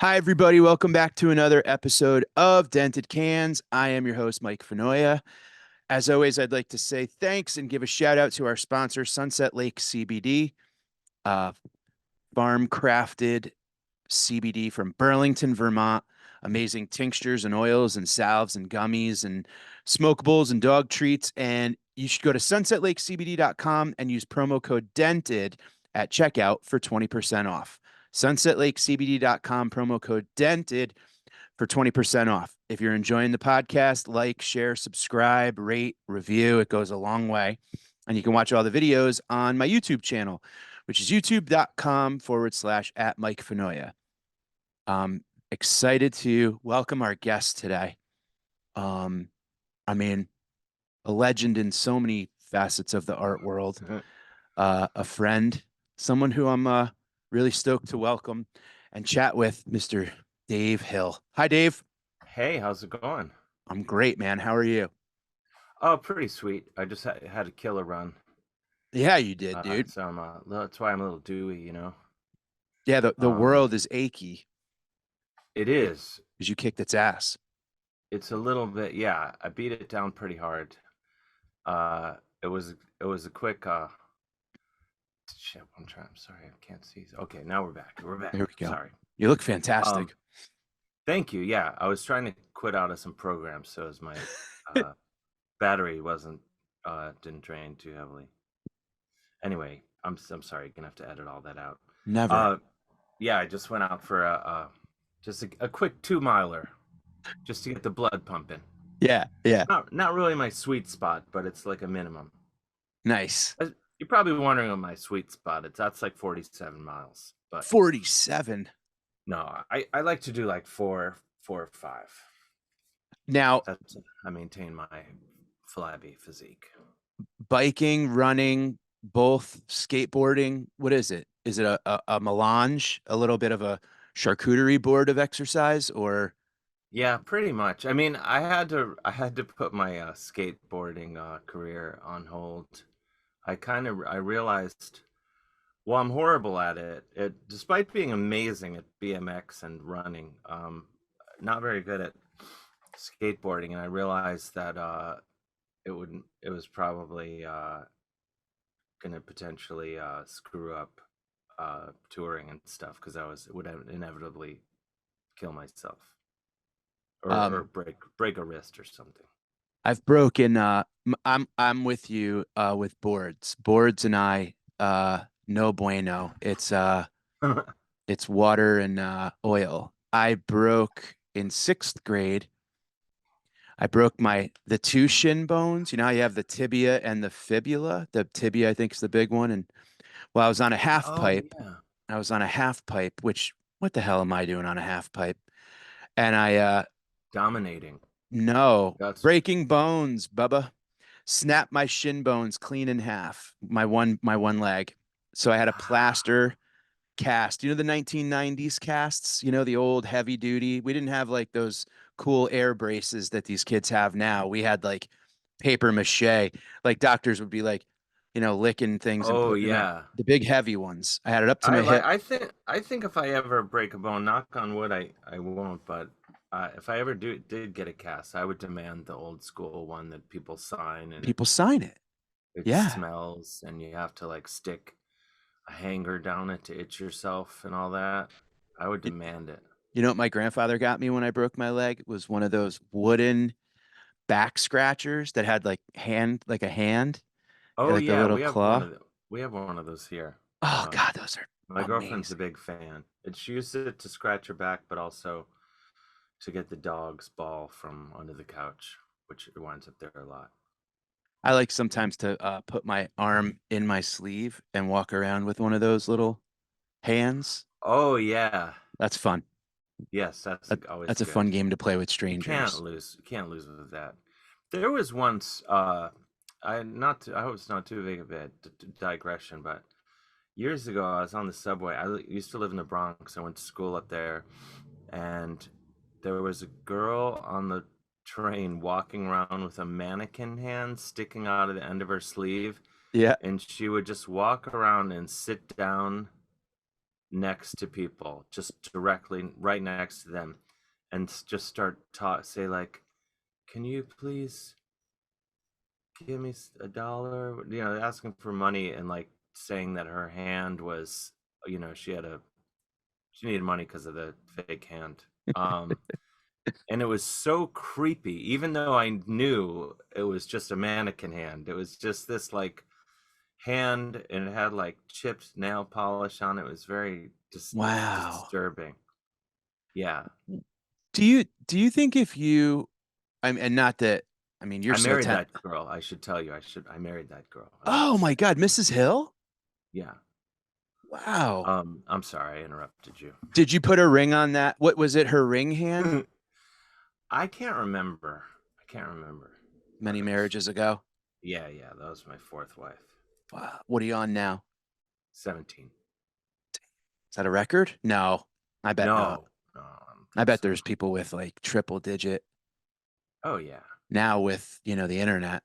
Hi, everybody. Welcome back to another episode of Dented Cans. I am your host, Mike Fenoya. As always, I'd like to say thanks and give a shout out to our sponsor, Sunset Lake CBD, uh, farm crafted CBD from Burlington, Vermont. Amazing tinctures and oils and salves and gummies and smokables and dog treats. And you should go to sunsetlakecbd.com and use promo code DENTED at checkout for 20% off. Sunsetlakecbd.com, promo code DENTED for 20% off. If you're enjoying the podcast, like, share, subscribe, rate, review. It goes a long way. And you can watch all the videos on my YouTube channel, which is youtube.com/ at Mike Fenoya. Excited to welcome our guest today. Um, I mean, a legend in so many facets of the art world, a friend, someone who I'm really stoked to welcome and chat with, Mr. Dave Hill. Hi, Dave. Hey, how's it going? I'm great, man. How are you? Oh, pretty sweet. I just had a killer run, Yeah, you did, dude. so that's why I'm a little dewy. Yeah, the Um, world is achy it because is. you kicked its ass. It's a little bit. Yeah, I beat it down pretty hard. Uh, it was a quick. Shit, I'm trying. I'm sorry, I can't see. Okay, now we're back. We're back. There we go. Sorry. You look Um, fantastic. Thank you. Yeah, I was trying to quit out of some programs so as my uh battery wasn't didn't drain too heavily. Anyway, I'm sorry. You're gonna have to edit all that out. Never. Uh, Yeah, I just went out for a quick 2 miler just to get the blood pumping. Yeah, It's yeah. not really my sweet spot, but it's like a minimum. Nice. You're probably wondering what my sweet spot is. That's like 47 miles. But 47. no, I like to do like four or five. Now, That's I maintain my flabby physique. biking, running, both skateboarding. What is it? Is it a melange, a little bit of a charcuterie board of exercise, or Yeah, pretty much. I mean, I had to put my skateboarding career on hold. I realized, well, I'm horrible at it. Despite being amazing at BMX and running, not very good at skateboarding. And I realized that it was probably going to potentially screw up touring and stuff because would inevitably kill myself or um break a wrist or something. I've broken I'm with you with boards. Boards and I no bueno. It's water and oil. I broke in 6th grade. I broke the two shin bones. You know how you have the tibia and the fibula? The tibia, I think, is the big one. And well, I was on a half Oh pipe. yeah, I was on a half pipe, which what the hell am I doing on a half pipe? And dominating. no, That's breaking bones, Bubba. Snapped my shin bones clean in half, my one leg. So I had a plaster cast. You know the 1990s casts? You know the old heavy duty. We didn't have like those cool air braces that these kids have now. We had like paper mache. Like doctors would be like, licking things and oh putting them in yeah. the big heavy ones. I had it up to my hip. I think if I ever break a bone, knock on wood, I won't. But if I ever did get a cast, I would demand the old school one that people sign, and it People sign it. it Yeah. smells, and you have to like stick a hanger down it to itch yourself and all that. I would You, demand it. you know what my grandfather got me when I broke my leg? It was one of those wooden back scratchers that had like a hand, Oh like the yeah, little claw. we have one of those here. Oh Um, God, those are my girlfriend's a amazing. big fan. And she used it to scratch her back, but also to get the dog's ball from under the couch, which winds up there a lot. I like sometimes to put my arm in my sleeve and walk around with one of those little hands. Oh yeah. That's fun. Yes, That, always that's a fun good. game to play with You can't strangers. lose. You can't lose with that. There was once I was not too big of a digression, but years ago I was on the subway. Used to live in the Bronx. I went to school up there, and there was a girl on the train walking around with a mannequin hand sticking out of the end of her sleeve, Yeah. and she would just walk around and sit down next to people, just directly right next to them, and just start say like, "Can you please give me a dollar?" You know, asking for money and like saying that her hand was, she needed money because of the fake hand. Um, and it was so creepy, even though I knew it was just a mannequin hand. It was just this like hand, and it had like chipped nail polish on it. It was very Wow. disturbing. Yeah. Do you think if you and not that I mean you're I so married ten. that girl. I should tell you. I married that girl. I meant to Oh say. my God, Mrs. Hill? Yeah. Wow. I'm sorry I interrupted you. Did you put a ring on that? What was it, her ring hand? I can't remember. I can't remember. But Many it was, marriages ago. yeah, yeah, that was my fourth wife. Wow. What are you on now? 17. Is that a record? No, I bet not. No, no, I don't I think bet so. there's people with like triple digit Oh yeah. now with, the internet.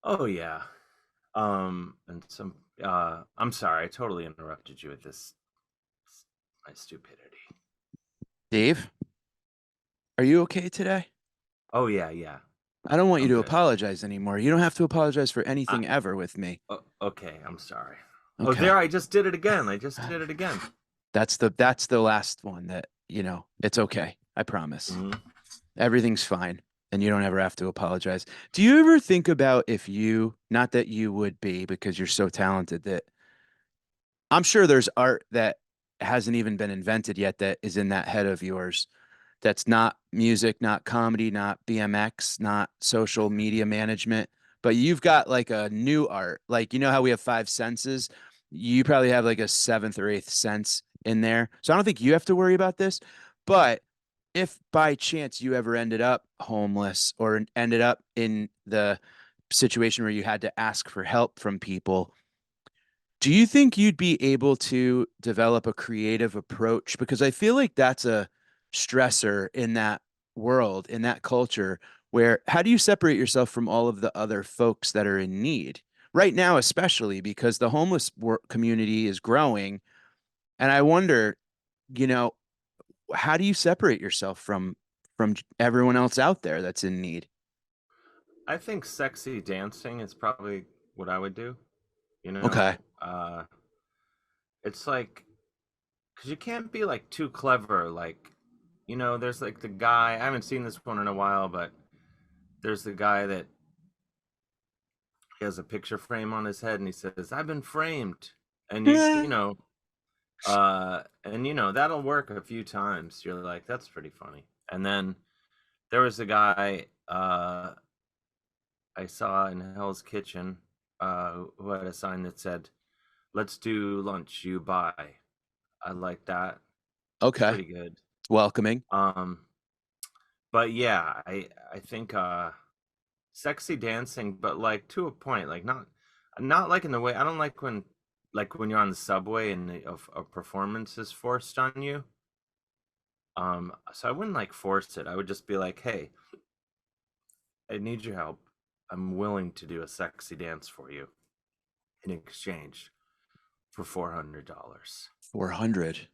Oh yeah. And some I'm sorry, I totally interrupted you with this, my stupidity. Dave, are you okay today? Oh yeah, yeah. I don't want you I'm to good. apologize anymore. You don't have to apologize for I anything ever with me. okay, I'm sorry. Oh, Okay. there I just did it again. I just did it again. That's the last one that, it's okay. I promise. Mhm. Everything's fine and you don't ever have to apologize. Do you ever think about if not that you would be because you're so talented that I'm sure there's art that hasn't even been invented yet that is in that head of yours that's not music, not comedy, not BMX, not social media management, but you've got like a new art. Like, you know how we have five senses? You probably have like a seventh or eighth sense in there. So I don't think you have to worry about this. But if by chance you ever ended up homeless or ended up in the situation where you had to ask for help from people, do you think you'd be able to develop a creative approach? Because I feel like that's a stressor in that world, in that culture, where how do you separate yourself from all of the other folks that are in need? Right now, especially because the homeless community is growing. And I wonder, you know, how do you separate yourself from everyone else out there that's in need? I think sexy dancing is probably what I would do. You Okay. know, it's like because you can't be like too clever. Like, there's like the guy. I haven't seen this one in a while, but there's the guy that he has a picture frame on his head, and he says, "I've been framed," and that'll work a few times. You're like, that's pretty funny. And then there was a guy I saw in Hell's Kitchen who had a sign that said, "Let's do lunch, you buy." I like that. It's Okay. pretty good. Welcoming. Um, but yeah, I think sexy dancing, but like to a point, like not like in the way I don't like when you're on the subway and a performance is forced on you. So I wouldn't like force it. I would just be like, "Hey, I need your help. I'm willing to do a sexy dance for you in exchange for $400." 400.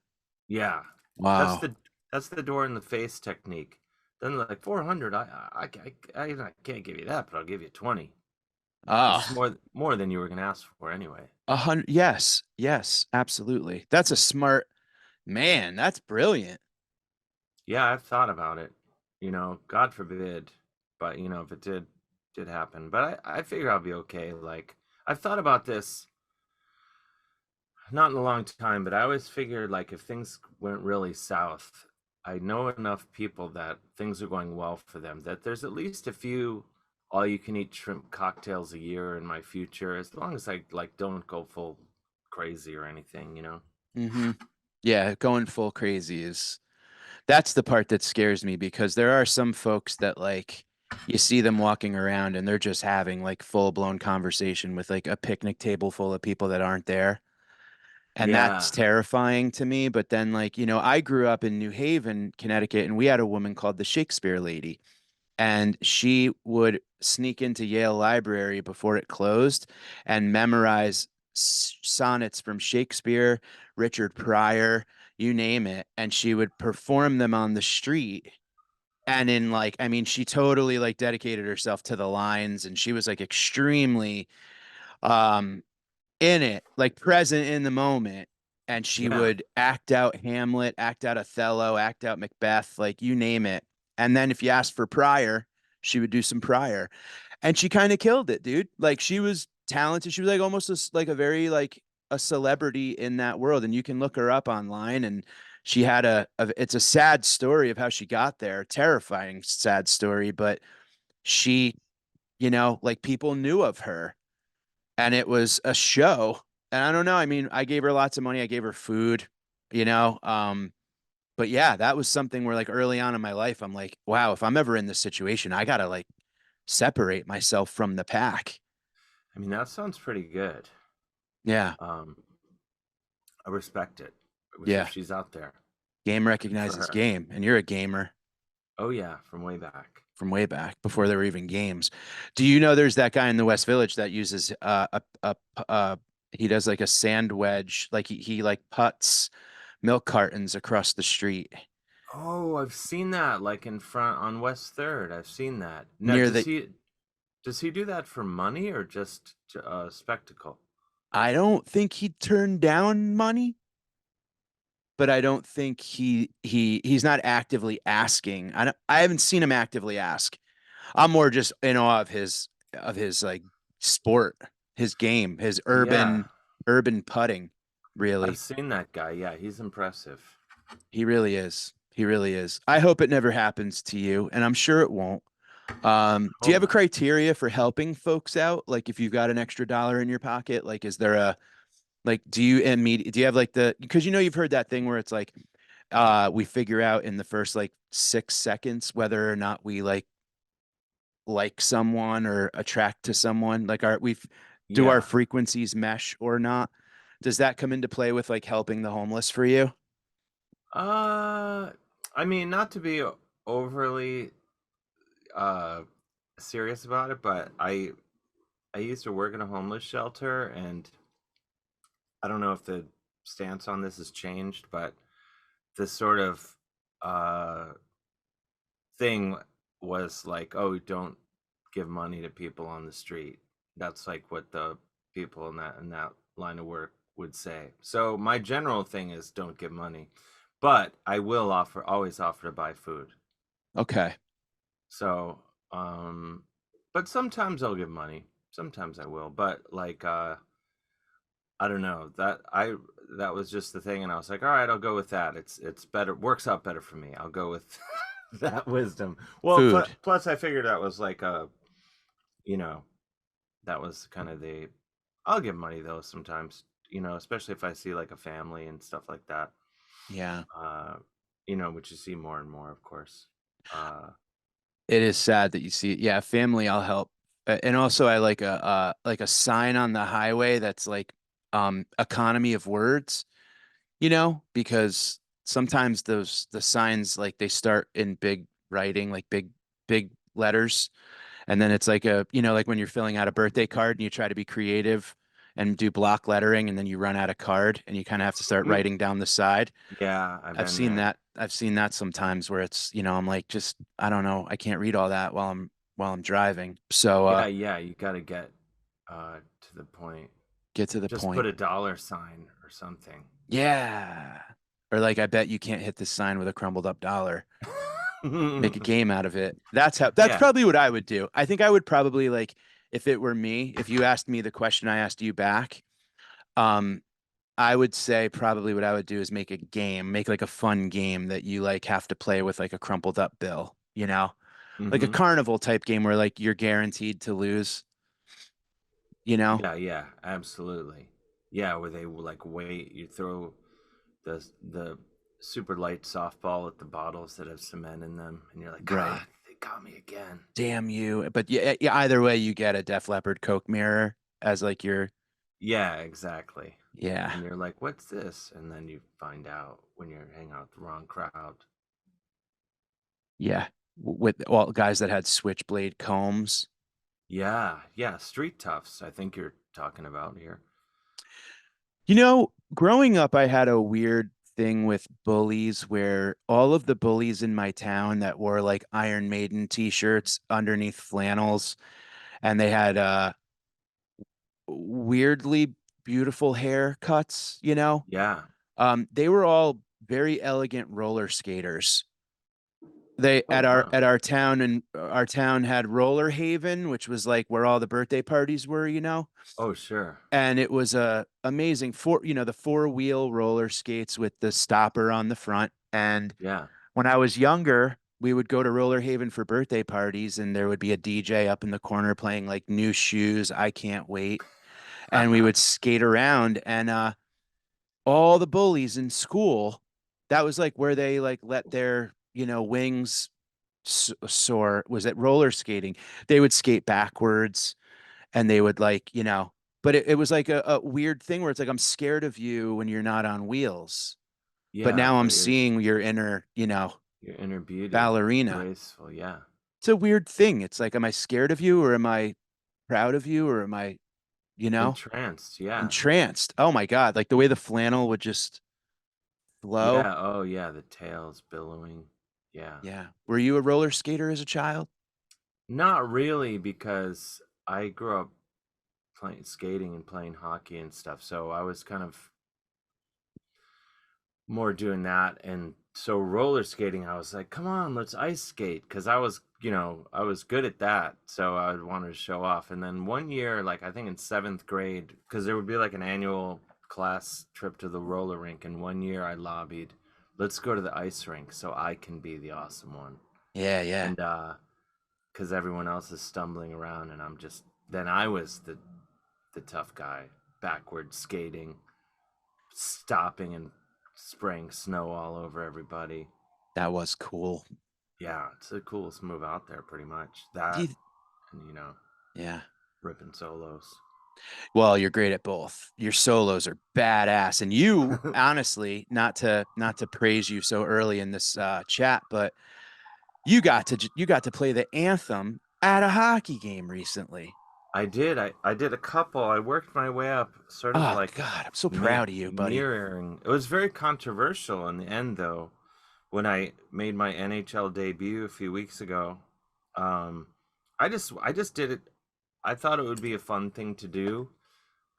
Yeah, that's Wow. the that's the door in the face technique. Then they're like 400. I can't give you that, but I'll give you 20, which is Ah. more than you were gonna ask for anyway. 100. Yes. Yes. Absolutely. That's a smart man. That's brilliant. Yeah, I've thought about it. God forbid, but if it did happen, but I figure I'll be okay. Like I've thought about this not in a long time, but I always figured like if things went really south, I know enough people that things are going well for them that there's at least a few all you can eat shrimp cocktails a year in my future, as long as I like don't go full crazy or anything. Hmm. Yeah. Going full crazy that's the part that scares me because there are some folks that like you see them walking around and they're just having like full blown conversation with like a picnic table full of people that aren't there. And that's Yeah. terrifying to me. But then, like, I grew up in New Haven, Connecticut, and we had a woman called the Shakespeare Lady. And she would sneak into Yale Library before it closed and memorize sonnets from Shakespeare, Richard Pryor, you name it, and she would perform them on the street. And in like, I mean, she totally like dedicated herself to the lines, and she was like extremely um in it, like present in the moment. And she Yeah. would act out Hamlet, act out Othello, act out Macbeth, like you name it. And then if you asked for Pryor, she would do some Pryor. And she kind of killed it, dude. Like she was talented. She was like almost like a very like a celebrity in that world. And you can look her up online, and she had it's a sad story of how she got there, terrifying sad story, but she, like people knew of her, and it was a show. And I don't know. I mean, I gave her lots of money. I gave her food, you know. But yeah, that was something where like early on in my life, I'm like, wow, if I'm ever in this situation, I gotta like separate myself from the pack. I mean, that sounds pretty good. Yeah, Um, I respect it. If yeah. she's out there, Game good for recognizes her. game, and you're a gamer Oh yeah, from way back. from way back before there were even games. Do you know there's that guy in the West Village that uses he does like a sand wedge, like he like putts milk cartons across the street Oh, I've seen that, like in front on West Third. I've seen that. Now, near the does he do that for money or just spectacle? I don't think he turned down money, but I don't think he's not actively asking. I haven't seen him actively ask. I'm more just in awe of his like sport, his game, his Yeah, urban putting. I've Really, seen that guy. Yeah, he's impressive. he really is. He really is. I hope it never happens to you, and I'm sure it won't. Do you Hope have a not. criteria for helping folks out? Like if you've got an extra dollar in your pocket, like is there a like do you have like the because you've heard that thing where it's like we figure out in the first like 6 seconds whether or not we like someone or attract to someone, like do our Yeah. frequencies mesh or not? Does that come into play with like helping the homeless for you? Uh, I mean, not to be overly uh serious about it, but I used to work in a homeless shelter, and I don't know if the stance on this has changed, but the sort of uh thing was like, oh, don't give money to people on the street. That's like what the people in that line of work would say. So my general thing is don't give money, but I will always offer to buy food. Okay. So, um, but sometimes I'll give money. Sometimes I will, but like, I don't know that was just the thing, and I was like, all right, I'll go with that. It's better, works out better for me. I'll go with that wisdom. Well, Food. plus I figured that was like you know, that was kind of the. I'll give money though sometimes, especially if I see like a family and stuff like that. Yeah. Uh, which you see more and more, of course. Uh, It is sad that you see it. Yeah, family, I'll help. And also I like a sign on the highway that's like economy of words, because sometimes the signs like they start in big writing, like big letters, and then it's like like when you're filling out a birthday card and you try to be creative and do block lettering, and then you run out of card and you kind of have to start mm, writing down the side. yeah, I've I've been seen there. that. I've seen that sometimes where it's, I'm like, just, I don't know. I can't read all that while I'm driving. So, Yeah, yeah, you got to get to the point. get to the Just put point. a dollar sign or something. Yeah. Or like, I bet you can't hit this sign with a crumbled up dollar. Make a game out of it. That's Yeah. probably what I would do. I think I would probably like, if it were me, if you asked me the question I asked you back, um, I would say probably what I would do is make a game, make like a fun game that you like have to play with like a crumpled up bill, like a Hmm. carnival type game where like you're guaranteed to lose, you know? Yeah, yeah, absolutely. Yeah, where they like wait, you throw the super light softball at the bottles that have cement in them, and you're like, Right. God, they got me again. Damn you. But yeah, yeah, either way, you get a Def Leppard Coke mirror as like your, Yeah, exactly. yeah, And you're like, what's this? And then you find out when you're hanging out with the wrong crowd. yeah. With all guys that had switchblade combs. Yeah, yeah, street toughs, I think you're talking about here. Growing up, I had a weird thing with bullies where all of the bullies in my town that wore like Iron Maiden t-shirts underneath flannels and they had weirdly beautiful haircuts. Yeah. They were all very elegant roller skaters. They Oh wow. at our town and our town had Roller Haven, which was like where all the birthday parties were. Oh sure. And it was a amazing the four-wheel roller skates with the stopper on the front. And Yeah. when I was younger, we would go to Roller Haven for birthday parties, and there would be a DJ up in the corner playing like New Shoes, I Can't Wait, and we would skate around. And all the bullies in school, that was like where they like let their wings soar. Was at roller skating. They would skate backwards and they would but it was like a weird thing where it's like I'm scared of you when you're not on wheels, but Yeah, now I'm but seeing your inner your inner beauty, ballerina. graceful. Yeah. It's a weird thing. It's like, am I scared of you or am I proud of you or am I you know Entranced. Yeah. entranced? Oh my God, like the way the flannel would just flow. Yeah. Oh yeah. The tails billowing. Yeah. Yeah, were you a roller skater as a child? Not really, because I grew up playing skating and playing hockey and stuff. So I was kind of more doing that. And so roller skating, I was like, come on, let's ice skate. Cause I was good at that. So I wanted to show off. And then one year, like I think in seventh grade, because there would be like an annual class trip to the roller rink. And one year I lobbied, let's go to the ice rink so I can be the awesome one. Yeah, yeah. And because everyone else is stumbling around and then I was the tough guy, backward skating, stopping and spraying snow all over everybody. That was cool. Yeah, it's the coolest move out there, pretty much. Do That you, and yeah. ripping solos. Well, you're great at both. Your solos are badass, and you honestly, not to praise you so early in this chat, but you got to play the anthem at a hockey game recently. I did. I did a couple. I worked my way up, sort of Oh like God, I'm so proud of you, buddy. mirroring. It was very controversial in the end, though. When I made my NHL debut a few weeks ago, um, I just did it. I thought it would be a fun thing to do,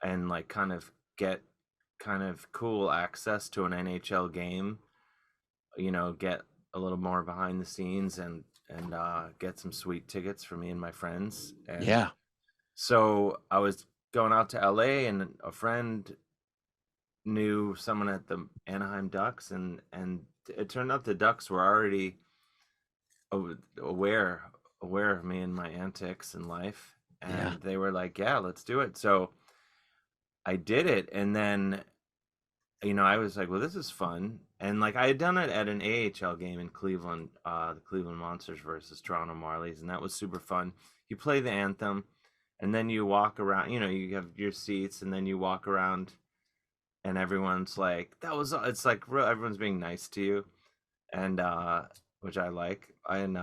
and like kind of get kind of cool access to an NHL game, get a little more behind the scenes and get some sweet tickets for me and my friends. And Yeah, so I was going out to LA and a friend knew someone at the Anaheim Ducks and it turned out the Ducks were already aware of me and my antics in life, yeah, and they were like, "Yeah, let's do it." So I did it, and then I was like, well, this is fun. And like I had done it at an AHL game in Cleveland, the Cleveland Monsters versus Toronto Marlies, and that was super fun. You play the anthem, and then you walk around, you have your seats, and then you walk around, and everyone's like, it's like everyone's being nice to you, and which I like. And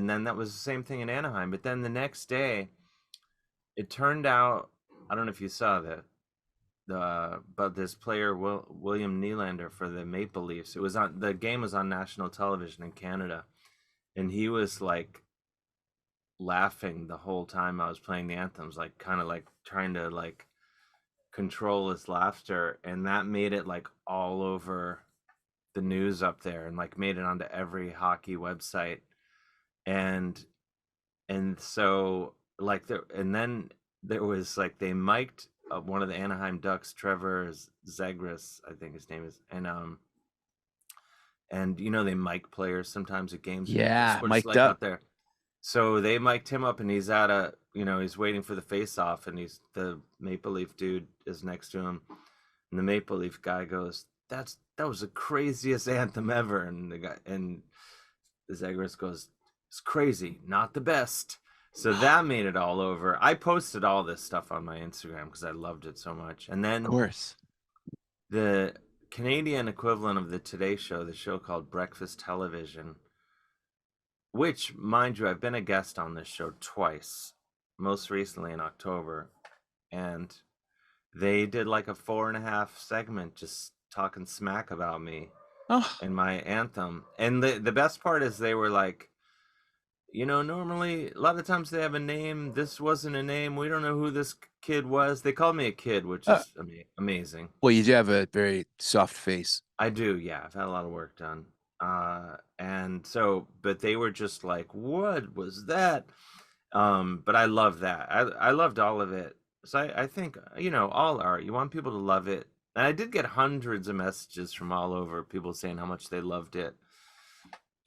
then that was the same thing in Anaheim. But then the next day, it turned out, I don't know if you saw that but this player William Nylander for the Maple Leafs. The game was on national television in Canada, and he was like laughing the whole time I was playing the anthems, like kind of like trying to like control his laughter, and that made it like all over the news up there, and like made it onto every hockey website, and so like and then there was like they mic'd one of the Anaheim Ducks, Trevor Zegras, I think his name is, and they mic players sometimes at games, and yeah. what it's Mic'd like up. out there. So they mic'd him up, and he's at he's waiting for the face off, and the Maple Leaf dude is next to him, and the Maple Leaf guy goes, that was the craziest anthem ever," and the Zagreus goes, "It's crazy, not the best." So that made it all over. I posted all this stuff on my Instagram because I loved it so much. And Of then course. the Canadian equivalent of the Today Show, the show called Breakfast Television, which, mind you, I've been a guest on this show twice, most recently in October. And they did like a 4.5 segment just talking smack about me Oh, and my anthem. And the best part is they were like, normally a lot of times they have a name. This wasn't a name. We don't know who this kid was. They called me a kid, which uh, is amazing. well, you do have a very soft face. I do, yeah. I've had a lot of work done. And so, but they were just like, what was that? But I love that. I loved all of it. So I think, all art, you want people to love it. And I did get hundreds of messages from all over, people saying how much they loved it.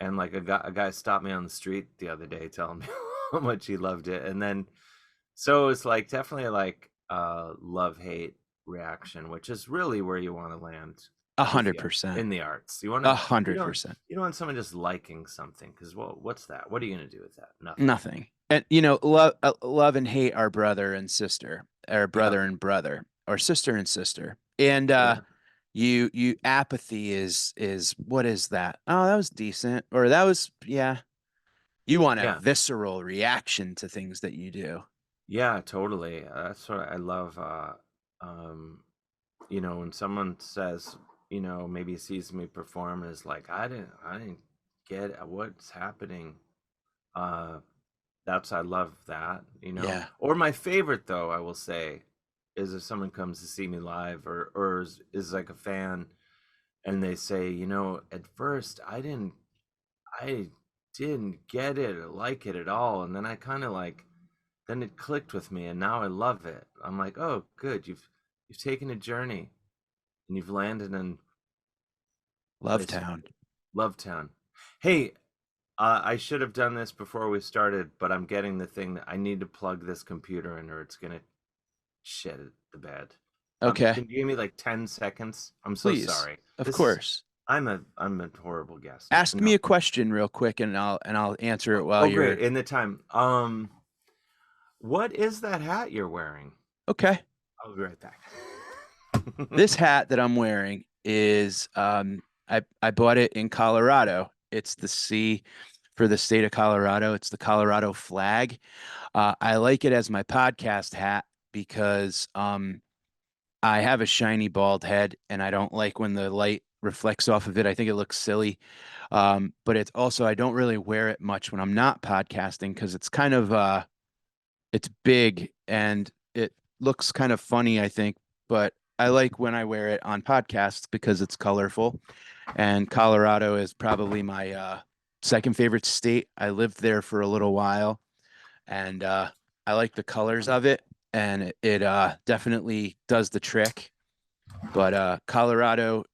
And like a guy stopped me on the street the other day telling me how much he loved it. And then so it's like definitely like love hate reaction, which is really where you want to land A with hundred the art percent. in the arts. You want A to you hundred don't percent. you don't want someone just liking something because, well, what's that? What are you gonna do with that? Nothing. Nothing. And love and hate are brother and sister, or Yeah, brother and brother, or sister and sister. And yeah, you apathy is what is that? Oh, that was decent, or that was yeah. You want a yeah, visceral reaction to things that you do. yeah. Totally. That's what I love. Um, when someone says, maybe sees me perform, is like, I didn't get what's happening. Uh, That's I love that. Yeah. Or my favorite though, I will say, is if someone comes to see me live or is like a fan and they say, at first I didn't get it or like it at all. And then I kind of like then it clicked with me and now I love it. I'm like, oh good, you've taken a journey and you've landed in a Love place you Town. love town. Hey, I should have done this before we started, but I'm getting the thing that I need to plug this computer in or it's gonna shit the bed. Okay. Can you give me like 10 seconds? I'm so Please. sorry. Of This is course. I'm a horrible guest. Ask me No. a question real quick and I'll answer it while Oh great. you're In the time. What is that hat you're wearing? okay. I'll be right back. This hat that I'm wearing is I bought it in Colorado. It's the C for the state of Colorado. It's the Colorado flag. I like it as my podcast hat because I have a shiny bald head and I don't like when the light reflects off of it. I think it looks silly. But it's also I don't really wear it much when I'm not podcasting because it's kind of it's big and it looks kind of funny, I think, but I like when I wear it on podcasts because it's colorful. And Colorado is probably my second favorite state. I lived there for a little while and I like the colors of it and it definitely does the trick. But Colorado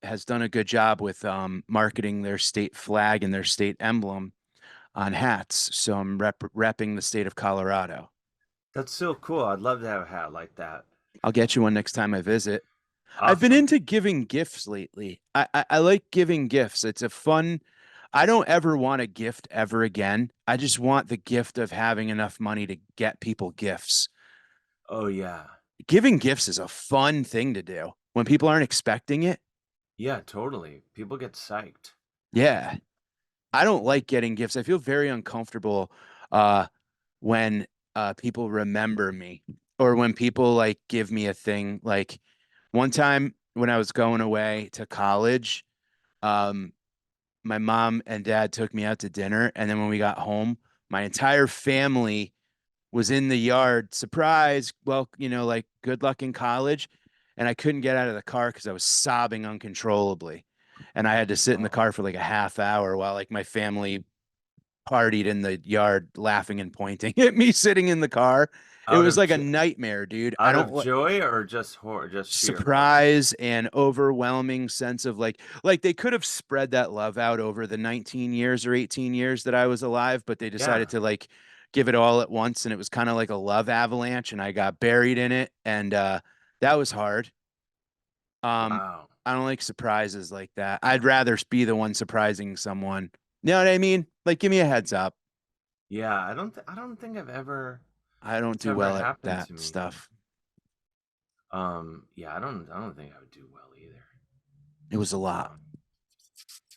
has done a good job with marketing their state flag and their state emblem on hats. So I'm repping the state of Colorado. That's so cool. I'd love to have a hat like that. I'll get you one next time I visit. I've been Awesome. into giving gifts lately. I like giving gifts. It's a fun, I don't ever want a gift ever again. I just want the gift of having enough money to get people gifts. Oh yeah. Giving gifts is a fun thing to do when people aren't expecting it. Yeah, totally. People get psyched. Yeah. I don't like getting gifts. I feel very uncomfortable uh when people remember me or when people like give me a thing. Like one time when I was going away to college, um my mom and dad took me out to dinner. And then when we got home, my entire family was in the yard. Surprise. Well, like good luck in college. And I couldn't get out of the car because I was sobbing uncontrollably. And I had to sit in the Oh, car for like a half hour while like my family partied in the yard laughing and pointing at me sitting in the car. It out was of like a jo- nightmare, dude. I out don't of like joy or just horror, just sheer horror. surprise and overwhelming sense of like they could have spread that love out over the 19 years or 18 years that I was alive, but they decided Yeah. to like give it all at once and it was kind of like a love avalanche and I got buried in it and that was hard. Um Wow. I don't like surprises like that. I'd rather be the one surprising someone. You know what I mean? Like give me a heads up. Yeah, I don't think I don't it's do ever well at happened that to me. stuff. Yeah, I don't think I would do well either. It was a lot. Um,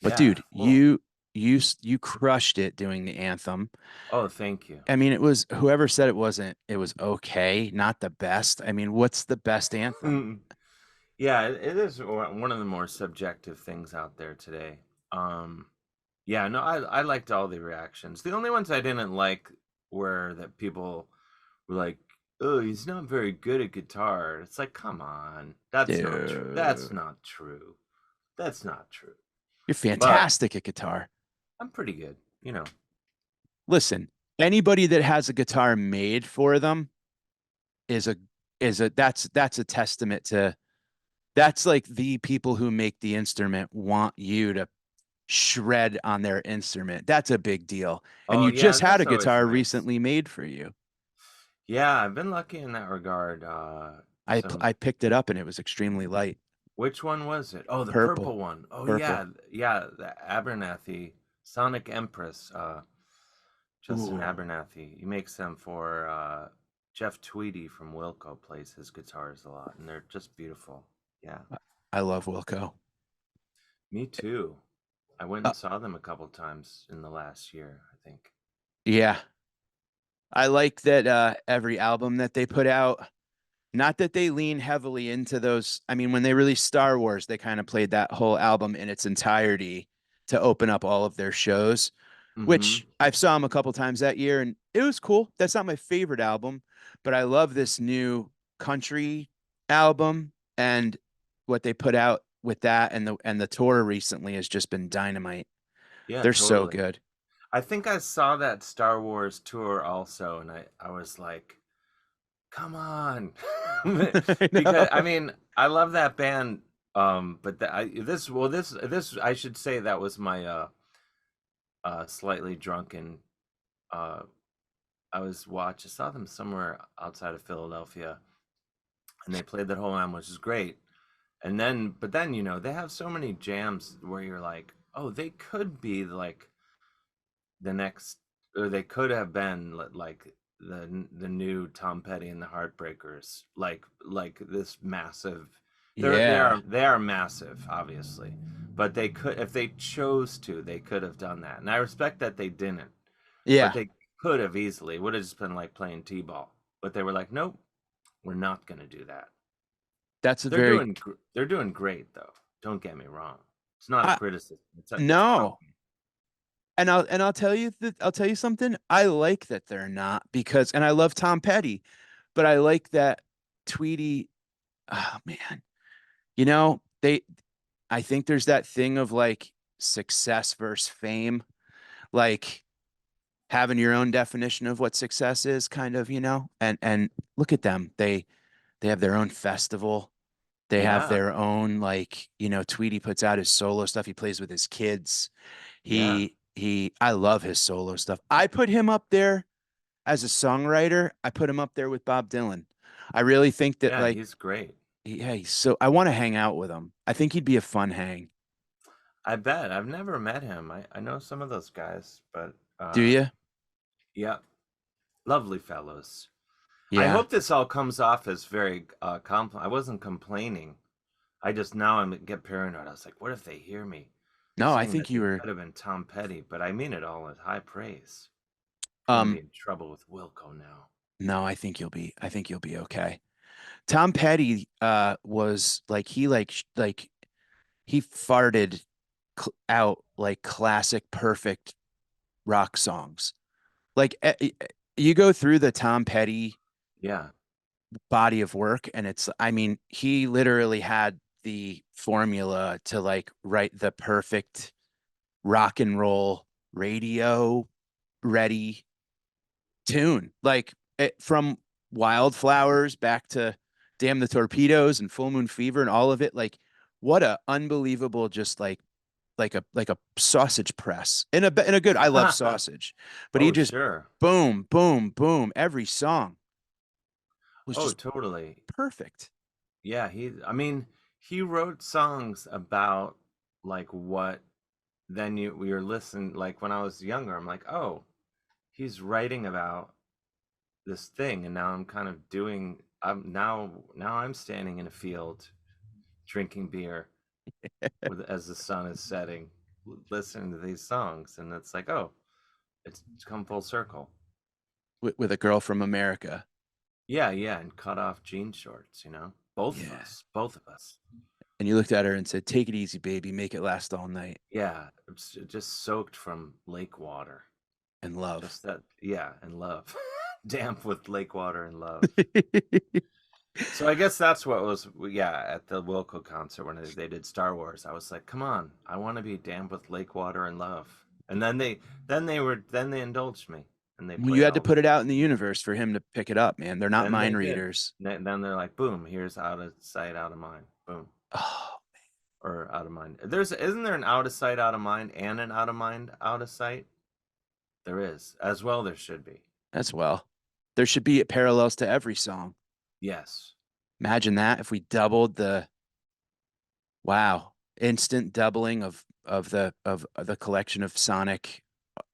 But yeah, dude, well, you crushed it doing the anthem. Oh, thank you. I mean, it was whoever said it wasn't, it was okay, not the best. I mean, what's the best anthem? Yeah, it is one of the more subjective things out there today. Um, yeah, no, I liked all the reactions. The only ones I didn't like were that people were like, "Oh, he's not very good at guitar." It's like, come on, that's not true. That's Dude, not true. That's not true. you're But fantastic at guitar. I'm pretty good, you know. Listen, anybody that has a guitar made for them is a that's a testament to that's like the people who make the instrument want you to shred on their instrument. That's a big deal. And Oh, you yeah, just had a that's always guitar nice. recently made for you. Yeah, I've been lucky in that regard. I picked it up and it was extremely light. Which one was it? Oh, the Purple. purple one. Oh, Purple. yeah, yeah, the Abernathy Sonic Empress. Justin Ooh, Abernathy. He makes them for Jeff Tweedy from Wilco plays his guitars a lot, and they're just beautiful. Yeah, I love Wilco. me too. I went Uh, and saw them a couple times in the last year, I think. yeah. I like that every album that they put out, not that they lean heavily into those. I mean, when they released Star Wars, they kind of played that whole album in its entirety to open up all of their shows, Mm-hmm. which I've saw them a couple times that year, and it was cool. That's not my favorite album, but I love this new country album and what they put out with that, and the tour recently has just been dynamite. Yeah, They're so totally. good. I think I saw that Star Wars tour also, and I was like, come on. I Because know. I mean, I love that band. But this I should say that was my slightly drunken uh I saw them somewhere outside of Philadelphia, and they played that whole album, which is great. And then, but then, they have so many jams where you're like, oh, they could be like the next, or they could have been like the new Tom Petty and the Heartbreakers, like this massive. Yeah. They are massive, obviously, but they could, if they chose to, they could have done that, and I respect that they didn't, but Yeah. they could have easily. It would have just been like playing t-ball, but they were like, nope, we're not going to do that. That's a very They're doing great though. Don't get me wrong. It's not a I criticism. It's no. comedy. And I'll tell you that I'll tell you something. I like that they're not because and I love Tom Petty, but I like that Tweety, oh man. You know, they I think there's that thing of like success versus fame, like having your own definition of what success is kind of, and look at them. They have their own festival. They have Yeah, their own like, Tweety puts out his solo stuff. He plays with his kids. yeah, I love his solo stuff. I put him up there as a songwriter. I put him up there with Bob Dylan. I really think that yeah. like, He's great. yeah, so I want to hang out with him. I think he'd be a fun hang. I bet. I've never met him. I know some of those guys, but Do you? yeah, lovely fellows. I Yeah. hope this all comes off as very I wasn't complaining. I just now I'm get paranoid. I was like, what if they hear me No, I saying think that you they were could have been Tom Petty? But I mean it all as high praise. Gonna be um in trouble with Wilco now. no, I think you'll be okay. Tom Petty was like he farted out like classic perfect rock songs. Like you go through the Tom Petty Yeah. body of work and I mean, he literally had the formula to like write the perfect rock and roll radio ready tune. Like from Wildflowers back to Damn the Torpedoes and Full Moon Fever and all of it. Like what a unbelievable just like a sausage press in a good. I love sausage, but he Oh, just sure. boom boom boom. Every song was Oh, just totally. perfect. Yeah, I mean, he wrote songs about like what then we were listening like when I was younger, I'm like, "Oh, he's writing about this thing and now I'm kind of doing now I'm standing in a field drinking beer as the sun is setting, listening to these songs, and it's like, oh, it's come full circle. with a girl from America. Yeah, yeah, and cut off jean shorts, you know? Both of Yeah. us, both of us. And you looked at her and said, "Take it easy, baby. Make it last all night." Yeah, it's just soaked from lake water. And love. Just that, yeah, and love. Damp with lake water and love. So I guess that's what was, yeah, at the Wilco concert when they did Star Wars. I was like, come on, I want to be damp with lake water and love. And then they indulged me and they Well, you played had to all put the, it out in the universe for him to pick it up, man. They're not then they mind did. readers. Then they're like, boom, here's out of sight, out of mind. Boom. Oh, Or out of mind. Isn't there an out of sight, out of mind and an out of mind, out of sight? There is. As well there should be. as well. There should be parallels to every song. Yes. Imagine that if we doubled the wow, instant doubling of the collection of sonic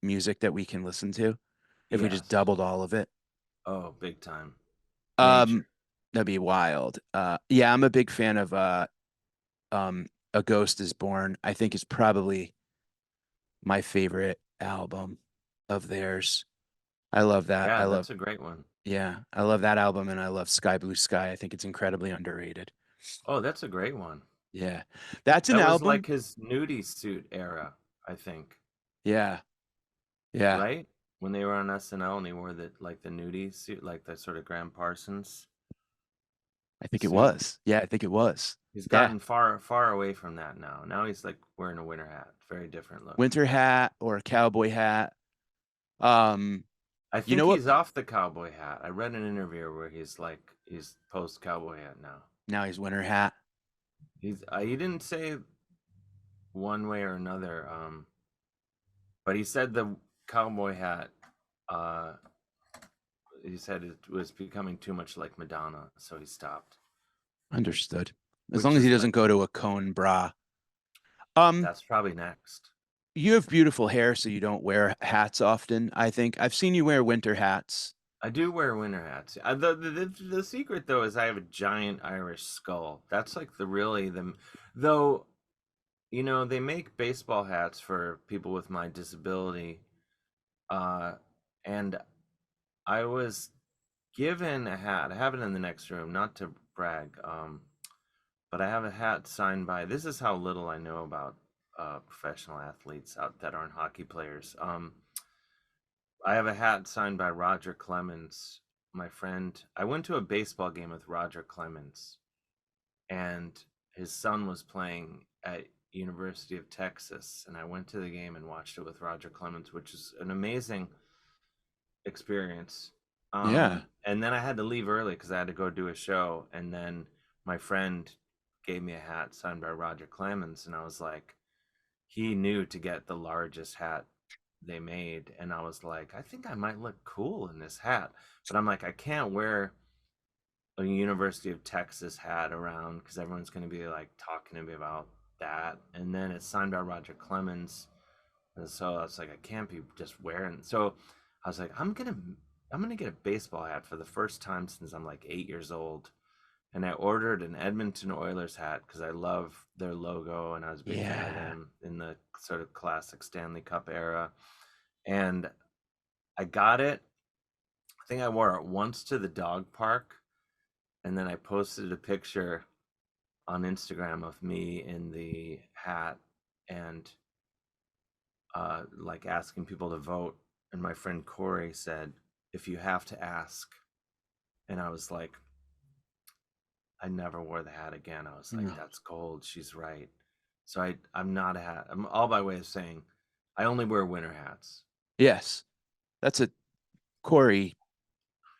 music that we can listen to. If we just Yes. doubled all of it. Oh, big time. Um, Major. that'd be wild. Yeah, I'm a big fan of A Ghost is Born. I think is probably my favorite album of theirs. I love that. Yeah, I love that's a great one. yeah, I love that album and I love Sky Blue Sky. I think it's incredibly underrated. Oh, that's a great one. Yeah. That's an That was album. like his nudie suit era, I think. Yeah. Yeah. Right? When they were on SNL and he wore the nudie suit, like the sort of Graham Parsons I think it suit. was. Yeah, I think it was. He's Yeah. gotten far away from that now. Now he's like wearing a winter hat. Very different look. Winter hat or a cowboy hat. Um, I you think know what? he's off the cowboy hat. I read an interview where he's post cowboy hat now. Now he's winter hat. He didn't say one way or another, but he said the cowboy hat. Uh, he said it was becoming too much like Madonna, so he stopped. Understood. As long Which as he is doesn't like go to a cone bra. Um, that's probably next. you have beautiful hair, so you don't wear hats often. I think I've seen you wear winter hats. I do wear winter hats. The secret though is I have a giant Irish skull. That's like the though they make baseball hats for people with my disability, and I was given a hat. I have it in the next room, not to brag, but I have a hat signed by. This is how little I know about professional athletes out that aren't hockey players. I have a hat signed by Roger Clemens, my friend. I went to a baseball game with Roger Clemens, and his son was playing at University of Texas, and I went to the game and watched it with Roger Clemens, which is an amazing experience. Yeah. And then I had to leave early because I had to go do a show, and then my friend gave me a hat signed by Roger Clemens, and I was like, he knew to get the largest hat they made, and I was like, I think I might look cool in this hat, but I'm like, I can't wear a University of Texas hat around because everyone's going to be like talking to me about that, and then it's signed by Roger Clemens, and so I was like, I can't be just wearing. So I was like, I'm gonna get a baseball hat for the first time since I'm like 8 years old, and I ordered an Edmonton Oilers hat because I love their logo and I was a big fan of Yeah. them in the sort of classic Stanley Cup era. And I got it. I think I wore it once to the dog park, and then I posted a picture on Instagram of me in the hat and like asking people to vote. And my friend Corey said, "If you have to ask," and I was like, I never wore the hat again. I was like, No. that's cold. She's right. So I'm not a hat. I'm all by way of saying I only wear winter hats. Yes. That's a Corey.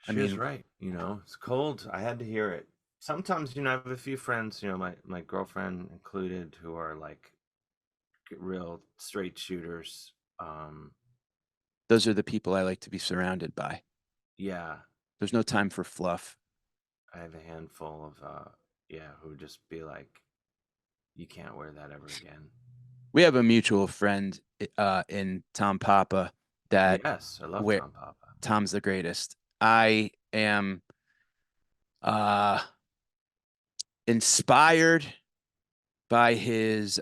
I She was mean, right. It's cold. I had to hear it. Sometimes, I have a few friends, my girlfriend included, who are like real straight shooters. those are the people I like to be surrounded by. Yeah, There's no time for fluff. I have a handful of, yeah, who would just be like, you can't wear that ever again. We have a mutual friend in Tom Papa that Yes, I love where Tom Papa. Tom's the greatest. I am uh inspired by his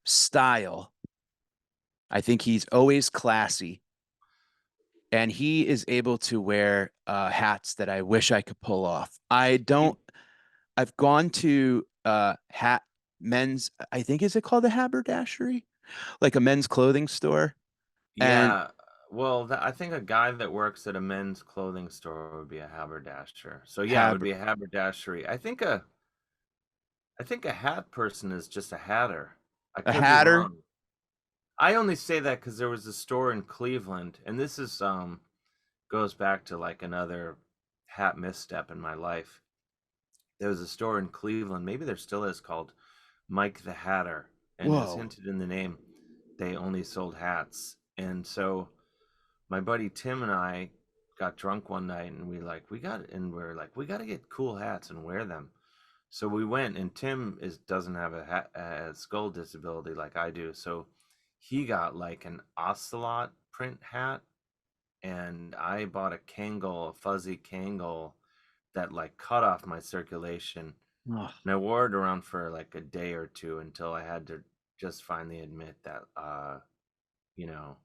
style I think he's always classy, and he is able to wear hats that I wish I could pull off. I don't. You, I've gone to hat men's. I think is it called a haberdashery, like a men's clothing store, and yeah. Well, I think a guy that works at a men's clothing store would be a haberdasher. So yeah, it would haber be a haberdashery. I think a hat person is just a hatter. I a could be hatter. wrong. I only say that because there was a store in Cleveland, and this is goes back to like another hat misstep in my life. There was a store in Cleveland, maybe there still is, called Mike the Hatter, and as Whoa. hinted in the name, they only sold hats. And so my buddy Tim and I got drunk one night, and we're like, we got to get cool hats and wear them. So we went, and Tim is doesn't have a skull disability like I do, so he got like an ocelot print hat, and I bought a Kangol, a fuzzy Kangol that like cut off my circulation, Ugh. and I wore it around for like a day or two until I had to just finally admit that, you know.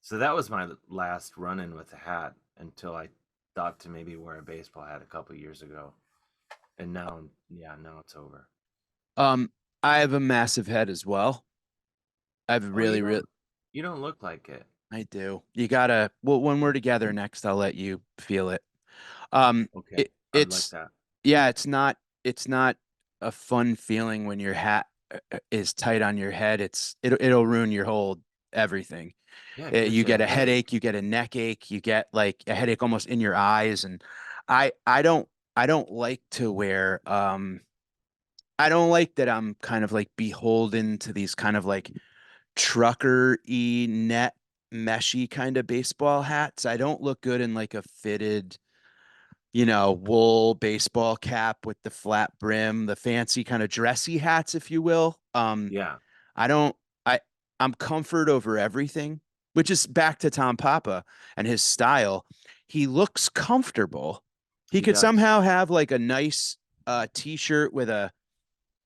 So that was my last run-in with a hat until I thought to maybe wear a baseball hat a couple years ago, and now, yeah, now it's over. Um, I have a massive head as well. I've Oh, you really, really, don't you don't look like it. I do. You gotta. Well, when we're together next, I'll let you feel it. Okay, I would like It's that. yeah, it's not a fun feeling when your hat is tight on your head. It'll ruin your whole everything. Yeah, it gives You you a get a headache. headache, you get a neck ache, you get like a headache almost in your eyes, and I don't like to wear I don't like that I'm kind of like beholden to these kind of like trucker-y net meshy kind of baseball hats. I don't look good in like a fitted, wool baseball cap with the flat brim, the fancy kind of dressy hats, if you will. Yeah, I don't, I, I'm comfort over everything, which is back to Tom Papa and his style. He looks comfortable. He he could does. somehow have like a nice t-shirt with a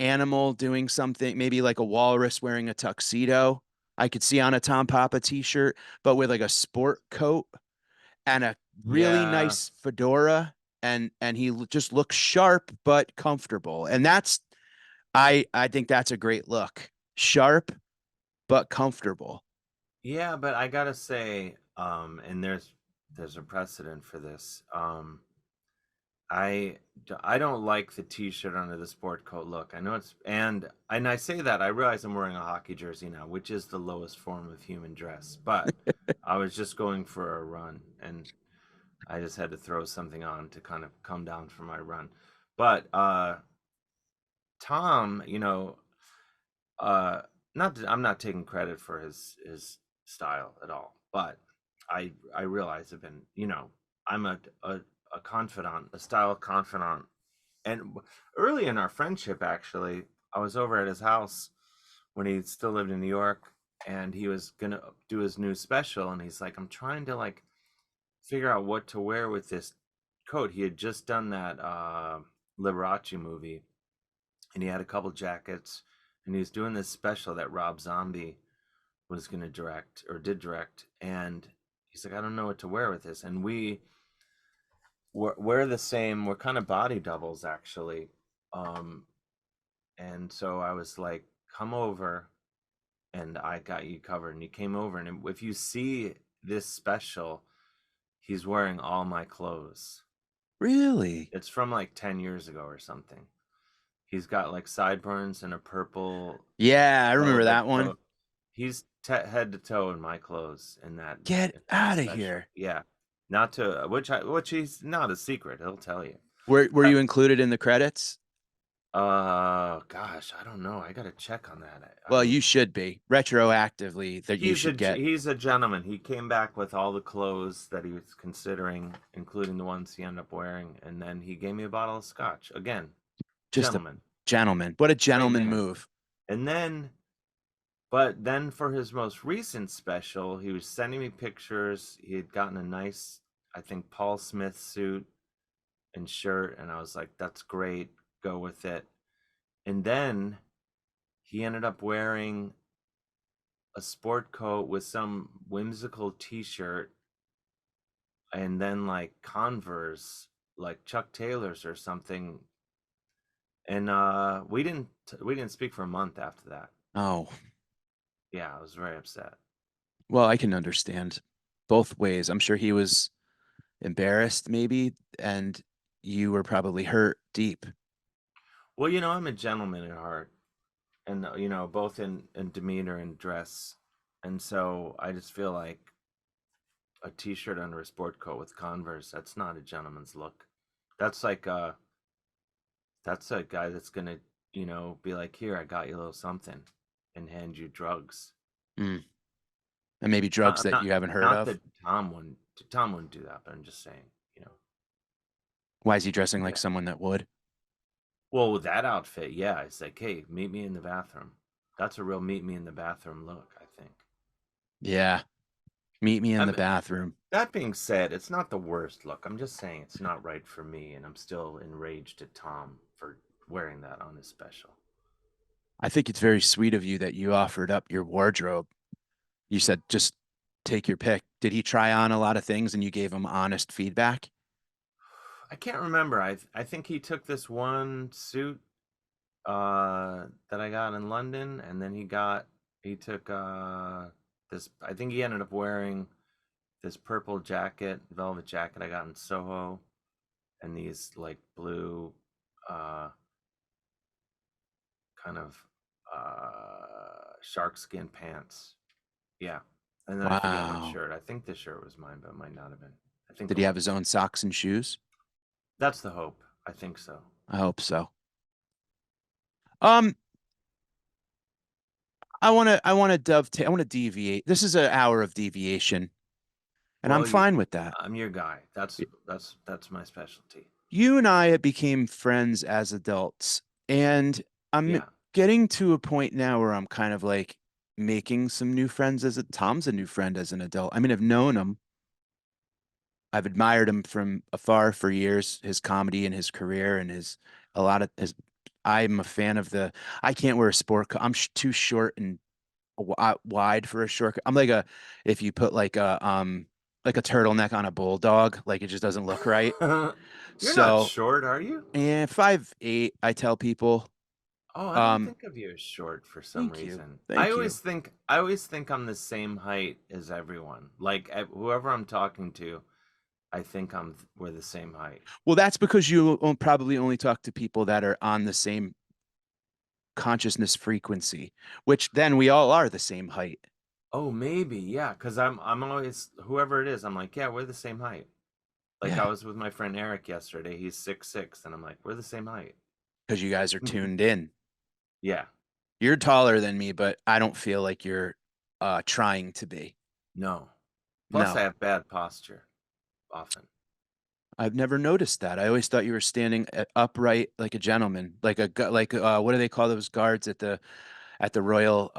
animal doing something, maybe like a walrus wearing a tuxedo. I could see on a Tom Papa t-shirt, but with like a sport coat and a really Yeah, nice fedora, and he just looks sharp but comfortable. And I think that's a great look. Sharp but comfortable. yeah, but I gotta say, and there's a precedent for this. I don't like the t-shirt under the sport coat look. I know and I say that I realize I'm wearing a hockey jersey now, which is the lowest form of human dress. But I was just going for a run, and I just had to throw something on to kind of come down from my run. But Tom, uh, I'm not taking credit for his style at all, but I realize I've been, I'm a confidant, a style confidant, and early in our friendship, actually, I was over at his house when he still lived in New York, and he was gonna do his new special, and he's like, I'm trying to like figure out what to wear with this coat. He had just done that Liberace movie, and he had a couple jackets, and he was doing this special that Rob Zombie was going to direct or did direct, and he's like, I don't know what to wear with this, and we're the same. We're kind of body doubles, actually. um and so I was like, come over and I got you covered, and he came over, and if you see this special, he's wearing all my clothes. Really? It's from like 10 years ago or something. He's got like sideburns and a purple Yeah, I remember velvet that one. coat. He's head to toe in my clothes in that Get in that out of special. here. Yeah, not to which he's not a secret. He'll tell you. Were But you included in the credits? gosh, I don't know. I gotta check on that. I Well, you mean, should be. Retroactively that you should get. he's a gentleman. He came back with all the clothes that he was considering, including the ones he ended up wearing, and then he gave me a bottle of scotch. Again, Just a gentleman, gentleman. What a great gentleman man. move. And then But then for his most recent special, he was sending me pictures. He had gotten a nice, I think, Paul Smith suit and shirt, and I was like, "That's great, go with it." And then he ended up wearing a sport coat with some whimsical t-shirt and then like Converse, like Chuck Taylor's or something. And we didn't speak for a month after that. Oh, Yeah, I was very upset. well, I can understand both ways. I'm sure he was embarrassed, maybe, and you were probably hurt deep. Well, I'm a gentleman at heart, and both in demeanor and dress, and so I just feel like a t-shirt under a sport coat with Converse, that's not a gentleman's look. That's like that's a guy that's gonna, be like, here, I got you a little something, and hand you drugs. Mm. And maybe drugs Not that not you haven't heard not of. that Tom wouldn't do that, but I'm just saying, Why is he dressing like yeah. someone that would? Well, with that outfit, yeah, it's like, hey, meet me in the bathroom. That's a real meet me in the bathroom look, I think. Yeah. Meet me in the I'm, bathroom. that being said, it's not the worst look. I'm just saying it's not right for me, and I'm still enraged at Tom for wearing that on his special. I think it's very sweet of you that you offered up your wardrobe. You said just take your pick. Did he try on a lot of things and you gave him honest feedback? I can't remember. I think he took this one suit that I got in London, and then he took this. I think he ended up wearing this purple jacket, velvet jacket I got in Soho, and these like blue uh kind of shark skin pants. Yeah. And then I forget what Wow. shirt. I think this shirt was mine, but it might not have been. I think Did it he have his was. own socks and shoes? That's the hope. I think so. I hope so. Um, I want to dovetail, I want to deviate. This is an hour of deviation, and I'm Well, fine with that. I'm your guy. That's my specialty. You and I became friends as adults, and I'm Yeah. getting to a point now where I'm kind of like making some new friends as a Tom's a new friend as an adult. I mean, I've known him. I've admired him from afar for years, his comedy and his career and his a lot of his I'm a fan of the I can't wear a I'm too short and wide for a short. I'm like a if you put like a turtleneck on a bulldog, like it just doesn't look right. You're not So, short, are you? and 5'8", I tell people. Oh, I don't Um, think of you as short for some thank you. reason. I Thank you. always think I always think I'm the same height as everyone. Like whoever I'm talking to, I think we're the same height. Well, that's because you probably only talk to people that are on the same consciousness frequency, which then we all are the same height. Oh, maybe, yeah, because I'm always whoever it is, I'm like, yeah, we're the same height. Like I Yeah, was with my friend Eric yesterday, he's 6'6", and I'm like, we're the same height. because you guys are tuned in. Yeah, You're taller than me, but I don't feel like you're trying to be. no. Plus, I No, have bad posture often. I've never noticed that. I always thought you were standing upright like a gentleman, what do they call those guards at the royal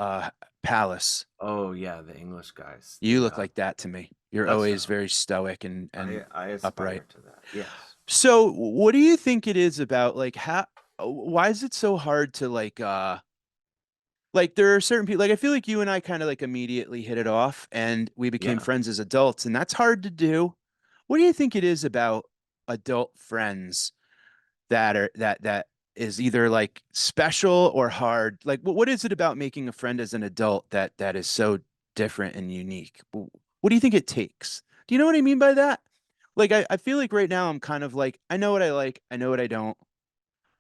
palace? Oh yeah, the English guys. You look like that to me. You're That's the always hope. very stoic and I upright. aspire to that. Yes. So, what do you think it is about like how why is it so hard to like there are certain people like I feel like you and I kind of like immediately hit it off and we became Yeah. friends as adults and that's hard to do. What do you think it is about adult friends that is either like special or hard? Like what is it about making a friend as an adult that is so different and unique? What do you think it takes? Do you know what I mean by that? Like I feel like right now I'm kind of like I know what I like, I know what I don't.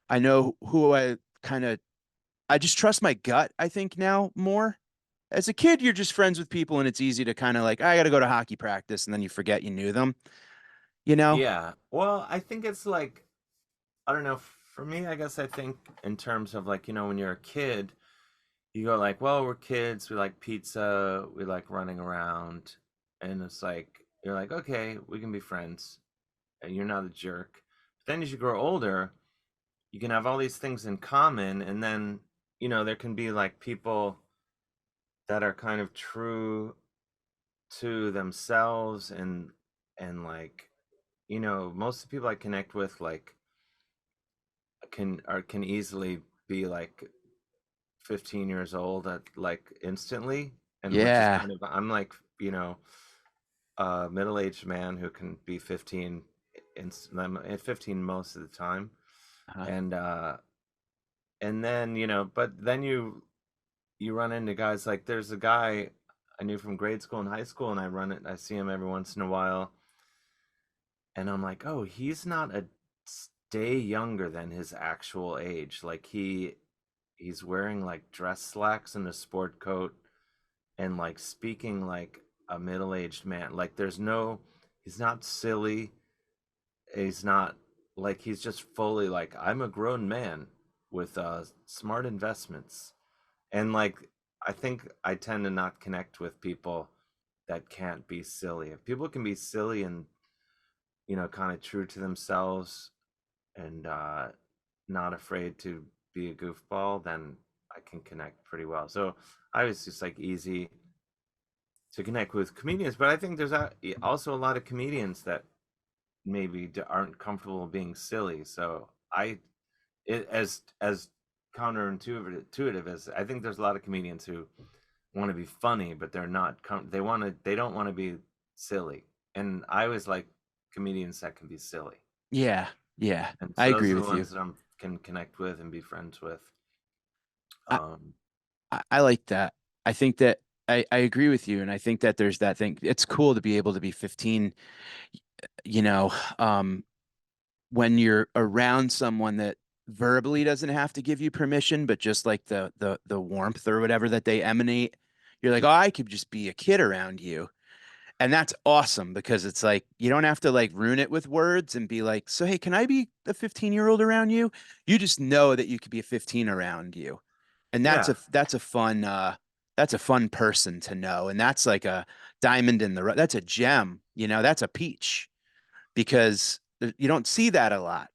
I know who I just trust my gut, I think now more. As a kid, you're just friends with people and it's easy to kind of like, I got to go to hockey practice and then you forget you knew them, you know? Yeah. Well, I think it's like I don't know. For me, I guess I think in terms of like when you're a kid, you go like, well, we're kids. We like pizza. We like running around, and it's like you're like, okay, we can be friends, and you're not a jerk. But then as you grow older, you can have all these things in common, and then there can be like people that are kind of true to themselves and like most of the people I connect with like can easily be like 15 years old at like instantly, and which is Yeah. kind of I'm like, you know, a middle-aged man who can be 15 I'm at 15 most of the time. Uh, And then, but then you run into guys like there's a guy I knew from grade school and high school, and I see him every once in a while, and I'm like, "Oh, he's not a day younger than his actual age." Like he's wearing like dress slacks and a sport coat and like speaking like a middle-aged man. Like he's not silly. He's not like he's just fully like I'm a grown man with smart investments. And like I think I tend to not connect with people that can't be silly. If people can be silly and kind of true to themselves and not afraid to be a goofball, then I can connect pretty well. So I was just like easy to connect with comedians, but I think there's also a lot of comedians that maybe aren't comfortable being silly. So as counterintuitive as I think there's a lot of comedians who want to be funny, but they're not. They don't want to be silly, and I always like comedians that can be silly, yeah. Yeah. and I so those agree are the with you. ones that I can connect with and be friends with. I, Um, I like that. I think that I agree with you. And I think that there's that thing. It's cool to be able to be 15, you know, um, when you're around someone that verbally doesn't have to give you permission, but just like the warmth or whatever that they emanate, you're like, oh, I could just be a kid around you. And that's awesome because it's like you don't have to like ruin it with words and be like, so hey, can I be a 15-year-old around you? You just know that you could be a 15 around you. And yeah, that's a fun person to know. And that's like a diamond in the rough. That's a gem, that's a peach because you don't see that a lot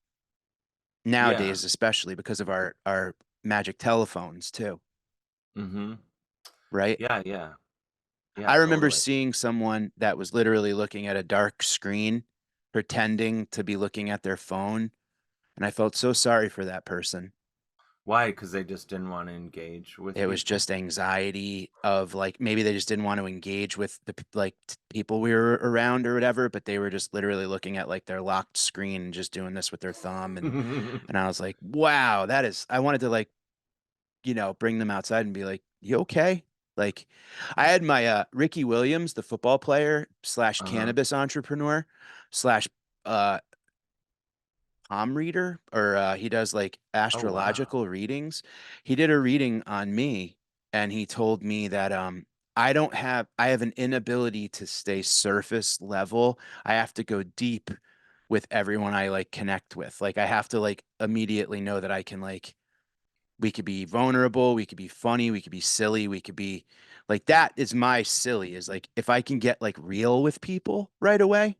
yeah, nowadays, especially because of our magic telephones too, mm-hmm, right? yeah, yeah, yeah, I remember totally. seeing someone that was literally looking at a dark screen, pretending to be looking at their phone, and I felt so sorry for that person. Why? Because they just didn't want to engage with It was people. just anxiety of like maybe they just didn't want to engage with people we were around or whatever, but they were just literally looking at like their locked screen and just doing this with their thumb and I was like, "Wow, that is." I wanted to like bring them outside and be like, "You okay?" Like, I had my Ricky Williams, the football player slash Uh-huh. cannabis entrepreneur slash uh palm reader, or he does like Oh wow. astrological readings. He did a reading on me, and he told me that I have an inability to stay surface level. I have to go deep with everyone I like connect with. Like, I have to like immediately know that I can like we could be vulnerable, we could be funny, we could be silly, we could be like that is my silly is like if I can get like real with people right away.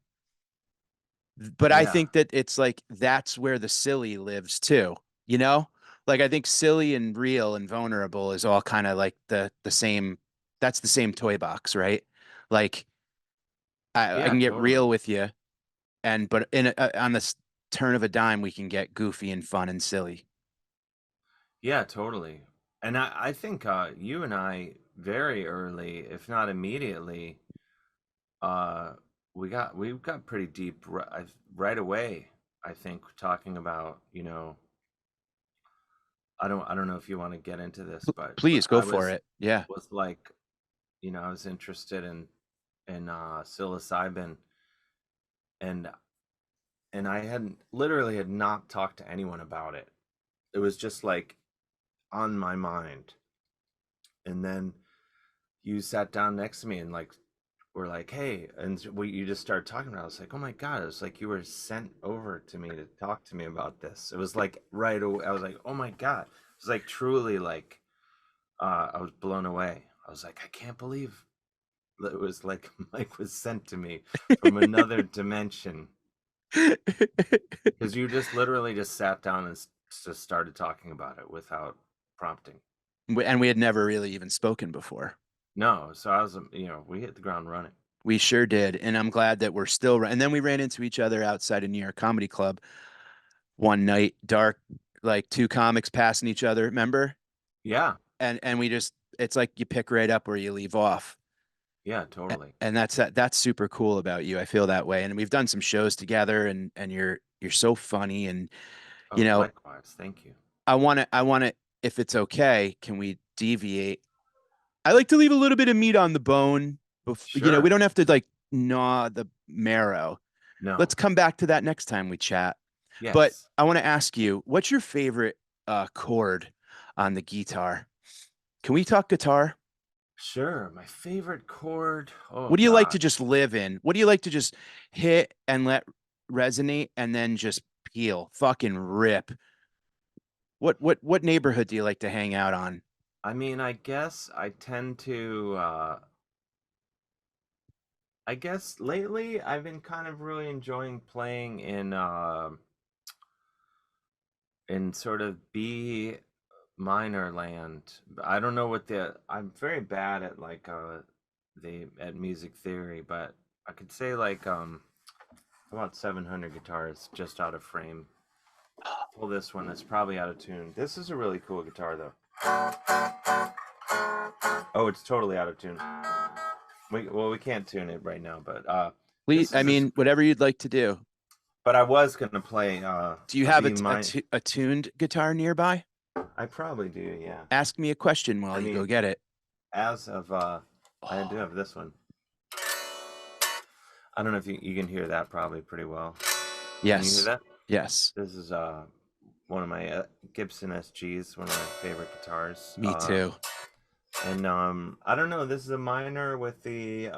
But I Yeah. think that it's like that's where the silly lives too, you know? Like I think silly and real and vulnerable is all kind of like the same that's the same toy box, right? Like I Yeah, can get real totally. with you but on this turn of a dime we can get goofy and fun and silly. Yeah, totally. And I think you and I very early, if not immediately, uh we've got pretty deep right away. I think talking about, I don't know if you want to get into this, but Please go for it. Yeah. was like, I was interested in psilocybin, and I hadn't literally had not talked to anyone about it. It was just like on my mind. And then you sat down next to me and like were like, "Hey," and you just started talking about it. I was like, "Oh my God." It was like you were sent over to me to talk to me about this. It was like right away. I was like, "Oh my God." It was like truly like I was blown away. I was like, "I can't believe that it was like Mike was sent to me from another dimension." Because you just literally just sat down and just started talking about it without prompting. And we had never really even spoken before. No, so I was, we hit the ground running. We sure did. And I'm glad that we're still, and then we ran into each other outside of New York Comedy Club one night, dark, like two comics passing each other, remember? Yeah. And we just it's like you pick right up where you leave off. Yeah, totally. And that's super cool about you. I feel that way. And we've done some shows together, and you're so funny. And you Oh, know, likewise. Thank you. I want to, if it's okay, can we deviate? I like to leave a little bit of meat on the bone. We Sure. don't have to like gnaw the marrow. Let's No. come back to that next time we chat. But Yes. I want to ask you, what's your favorite chord on the guitar? Can we talk guitar? Sure. My favorite chord. Oh What do you like to gosh. just live in? What do you like to just hit and let resonate and then just peel, fucking rip? What neighborhood do you like to hang out on? I mean, I guess I tend to I guess lately I've been kind of really enjoying playing in sort of B minor land. I don't know what the I'm very bad at like the at music theory, but I could say like about 700 guitars just out of frame. Pull this one, it's probably out of tune. This is a really cool guitar though. Oh, it's totally out of tune. We can't tune it right now, but this I is this. mean, whatever you'd like to do. But I was gonna play Do you a have B minor. a tuned guitar nearby? I probably do, yeah. Ask me a question while I you go mean, get it. as of I do Oh, have this one. I don't know if you can hear that probably pretty well. Can you hear yes. that? Yes. This is one of my Gibson SGs, one of my favorite guitars. Me too. And I don't know, this is a minor with the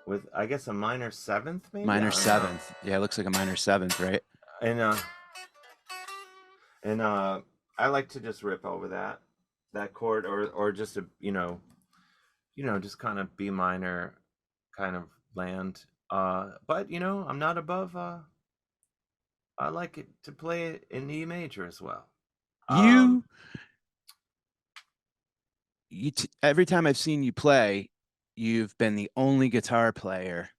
with I guess a minor seventh maybe. Minor I don't know. seventh. Yeah, it looks like a minor seventh, right? And I like to just rip over that chord or just a just kind of B minor kind of land. But I'm not above. I like it to play it in E major as well. Um, You every time I've seen you play, you've been the only guitar player.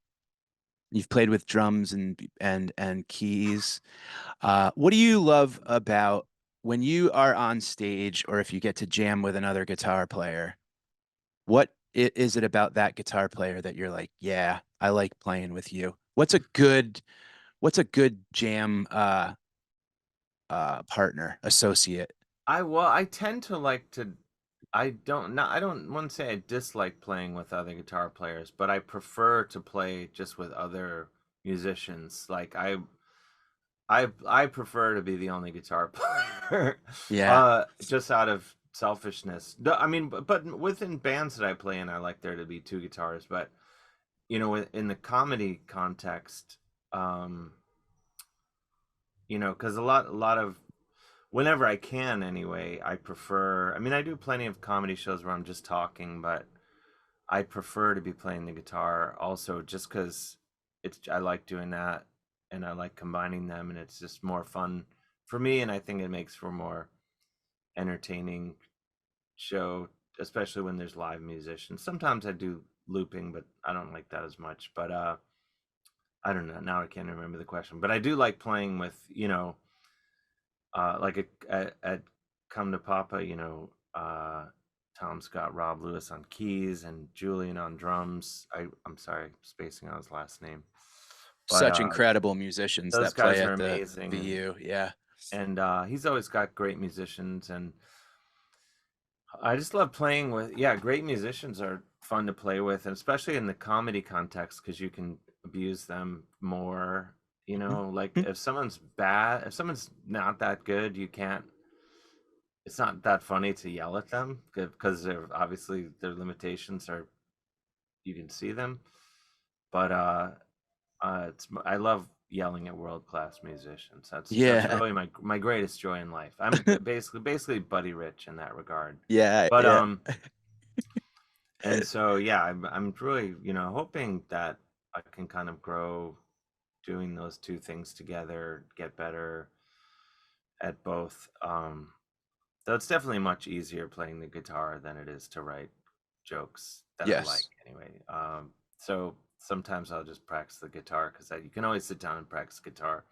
You've played with drums and keys. What do you love about when you are on stage or if you get to jam with another guitar player? Is it about that guitar player that you're like, yeah, I like playing with you? What's a good jam partner, associate? I tend to like to. I don't want to say I dislike playing with other guitar players, but I prefer to play just with other musicians. Like I prefer to be the only guitar player, Yeah. just out of selfishness. I mean, but within bands that I play in, I like there to be two guitars. But in the comedy context, um, because a lot of whenever I can, anyway, I prefer. I mean, I do plenty of comedy shows where I'm just talking, but I prefer to be playing the guitar also, just because I like doing that and I like combining them, and it's just more fun for me, and I think it makes for more entertaining show, especially when there's live musicians. Sometimes I do looping, but I don't like that as much. But I don't know. Now I can't remember the question, but I do like playing with like at Come to Papa, Tom's got Rob Lewis on keys and Julian on drums. I'm sorry, spacing on his last name, but Such incredible musicians those that play guys are at the amazing, VU. Yeah. and he's always got great musicians, and I just love playing with. Yeah, great musicians are fun to play with, and especially in the comedy context because you can abuse them more. Like Mhm. if someone's bad, if someone's not that good, you can't it's not that funny to yell at them because they're obviously their limitations are you can see them. But I love yelling at world class musicians. That's Yeah. really my greatest joy in life. I'm basically Buddy Rich in that regard. Yeah. But Yeah. and so yeah, I'm really hoping that I can kind of grow doing those two things together, get better at both. So it's definitely much easier playing the guitar than it is to write jokes that I like Yes. anyway. So sometimes I'll just practice the guitar because you can always sit down and practice guitar,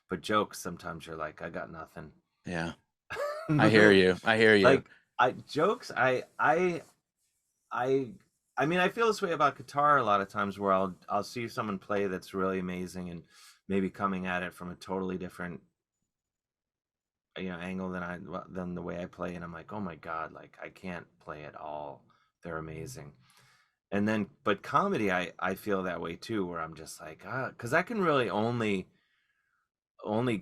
but jokes sometimes you're like, I got nothing. Yeah. I hear you. I hear like you. I jokes. I I mean, I feel this way about guitar a lot of times, where I'll see someone play that's really amazing and maybe coming at it from a totally different angle than the way I play, and I'm like, oh my god, like I can't play at all. They're amazing. And then, but comedy, I feel that way too, where I'm just like, because I can really only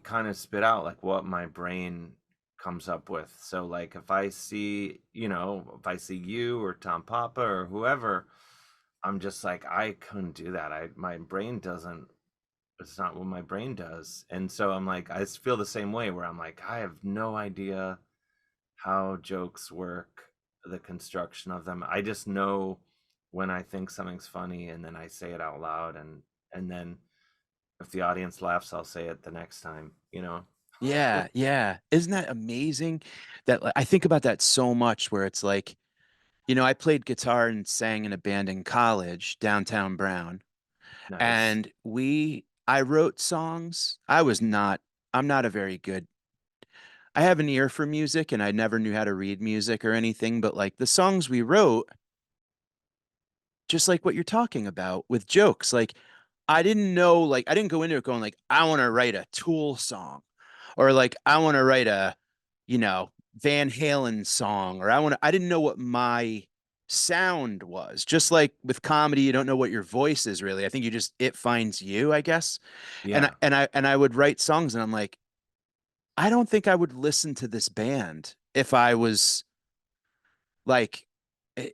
kind of spit out like what my brain comes up with. So like if I see, if I see you or Tom Papa or whoever, I'm just like, I couldn't do that. My brain doesn't, it's not what my brain does. And so I'm like, I feel the same way, where I'm like, I have no idea how jokes work, the construction of them. I just know when I think something's funny, and then I say it out loud, and then if the audience laughs, I'll say it the next time. Yeah, yeah. Isn't that amazing? I think about that so much where it's like, I played guitar and sang in a band in college, Downtown Brown, Nice. and I wrote songs. I'm not a very good, I have an ear for music and I never knew how to read music or anything, but like the songs we wrote, just like what you're talking about with jokes, like I didn't know, like I didn't go into it going like, I want to write a Tool song or like I want to write a, you know, Van Halen song or I didn't know what my sound was. Just like with comedy, you don't know what your voice is really. I think it finds you, I guess. Yeah. And I would write songs and I'm like, I don't think I would listen to this band if I was like eh,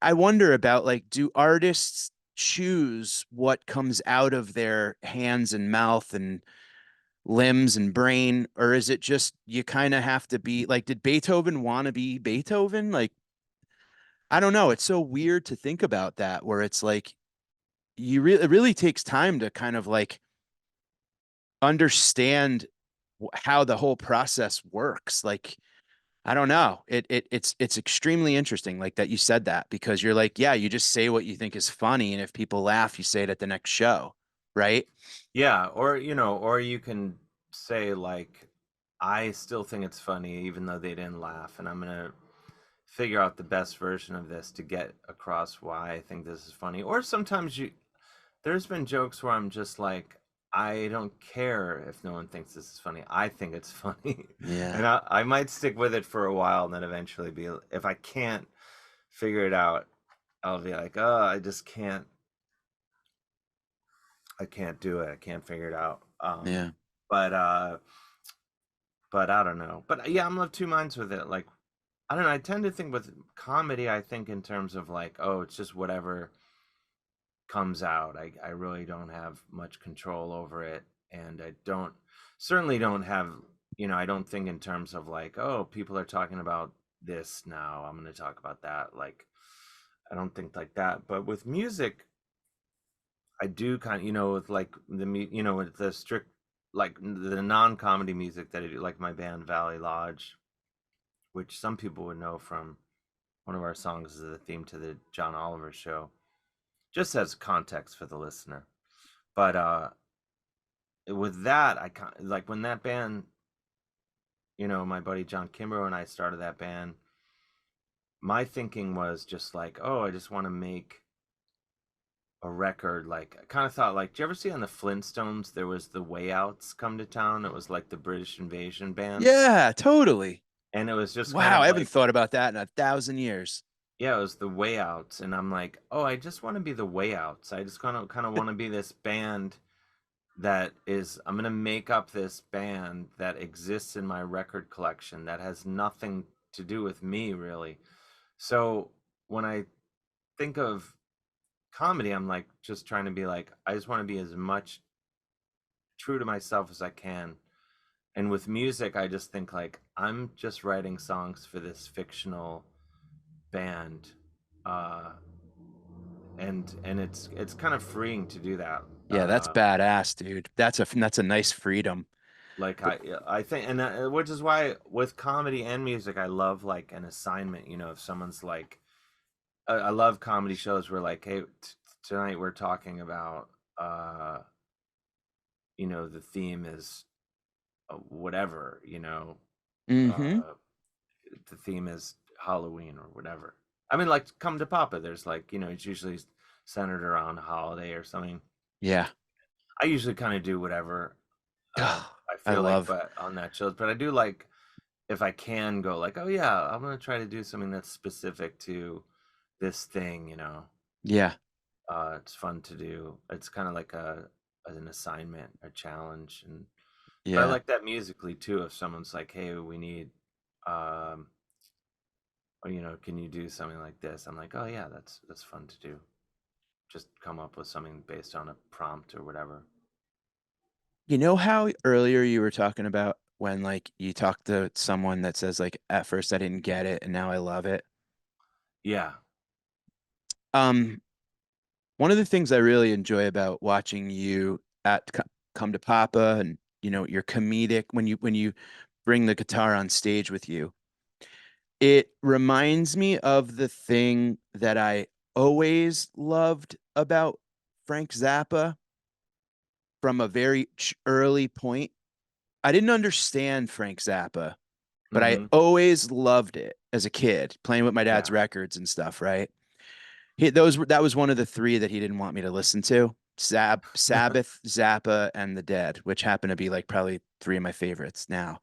I wonder about like, do artists choose what comes out of their hands and mouth and limbs and brain, or is it just you kind of have to be like, did Beethoven want to be Beethoven? Like, I don't know. It's so weird to think about that, where it's like it really takes time to kind of like understand how the whole process works. Like, I don't know. It's extremely interesting, like that you said that, because you're like, yeah, you just say what you think is funny, and if people laugh, you say it at the next show, right? Yeah, or you can say like, I still think it's funny even though they didn't laugh, and I'm gonna figure out the best version of this to get across why I think this is funny. Or sometimes there's been jokes where I'm just like, I don't care if no one thinks this is funny. I think it's funny. Yeah, And I might stick with it for a while, and then eventually if I can't figure it out, I'll be like, oh, I can't do it. I can't figure it out. yeah, But but I don't know. But yeah, I'm of two minds with it. Like, I don't know. I tend to think with comedy, I think in terms of like, oh, it's just whatever comes out. I really don't have much control over it. And I certainly don't have, I don't think in terms of like, oh, people are talking about this now, I'm going to talk about that. Like, I don't think like that. But with music, I do kind of, with like with the strict, like the non-comedy music that I do, like my band Valley Lodge, which some people would know from one of our songs, is the theme to the John Oliver show, just as context for the listener. But with that, I kind like when that band, my buddy John Kimbrough and I started that band. My thinking was just like, oh, I just want to make a record. Like, I kind of thought, like, do you ever see on the Flintstones there was the Way Outs come to town? It was like the British Invasion band, yeah, totally. and it was just kind Wow, of I haven't like, thought about that in 1,000 years. yeah, it was the Way Outs, and I'm like, oh, I just want to be the Way Outs. I just kind of want to be this band that is, I'm gonna make up this band that exists in my record collection that has nothing to do with me really. So when I think of comedy, I'm like just trying to be like, I just want to be as much true to myself as I can. And with music, I just think like, I'm just writing songs for this fictional band. Uh and it's kind of freeing to do that. Yeah, that's badass, dude. That's a nice freedom. Like, I think, and which is why with comedy and music, I love like an assignment. If someone's like, I love comedy shows where like, hey, tonight we're talking about, uh, the theme is whatever, Mm-hmm. uh, the theme is Halloween or whatever. I mean, like Come to Papa, there's like, it's usually centered around a holiday or something. Yeah. I usually kind of do whatever I I feel like, love. but on that shows. But I do like if I can go like, oh yeah, I'm gonna try to do something that's specific to this thing. Yeah. It's fun to do. It's kind of like an assignment, a challenge, and but I Yeah. like that musically too. If someone's like, "Hey, we need, um, or, can you do something like this?" I'm like, "Oh yeah, that's fun to do. Just come up with something based on a prompt or whatever." You know how earlier you were talking about when like you talk to someone that says like at first I didn't get it and now I love it. Yeah. Um, one of the things I really enjoy about watching you at Come to Papa and your comedic when you bring the guitar on stage with you, it reminds me of the thing that I always loved about Frank Zappa from a very early point. I didn't understand Frank Zappa, but I Mm-hmm. always loved it as a kid, playing with my dad's Yeah. records and stuff, right? That was one of the three that he didn't want me to listen to. Sabbath, Zappa, and the Dead, which happen to be like probably three of my favorites now.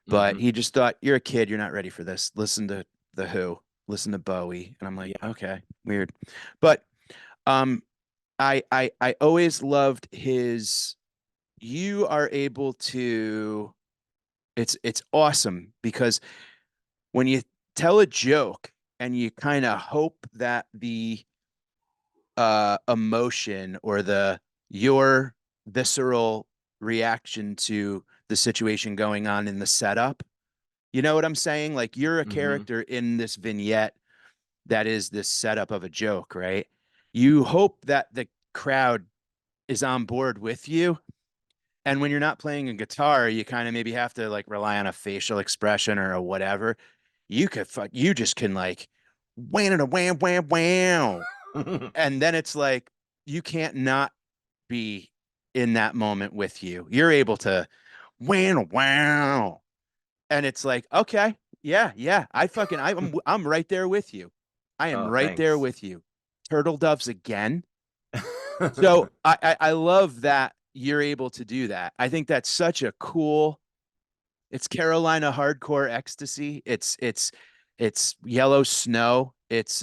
But Mm-hmm. he just thought, you're a kid, you're not ready for this. Listen to the Who, listen to Bowie. And I'm like, Yeah. okay, weird. But um I always loved his you are able to it's awesome because when you tell a joke and you kind of hope that the emotion or the your visceral reaction to the situation going on in the setup, you know what I'm saying? Like you're a Mm-hmm. character in this vignette that is this setup of a joke, right? You hope that the crowd is on board with you. And when you're not playing a guitar, you kind of maybe have to like rely on a facial expression or a whatever. You just can like wham wham wham wham. And then it's like you can't not be in that moment with you. You're able to wham wow. And it's like, okay, yeah, yeah. I'm right there with you. I am Oh, right there thanks. with you. Turtle doves again. So I love that you're able to do that. I think that's such a cool. It's Carolina hardcore ecstasy. It's yellow snow. It's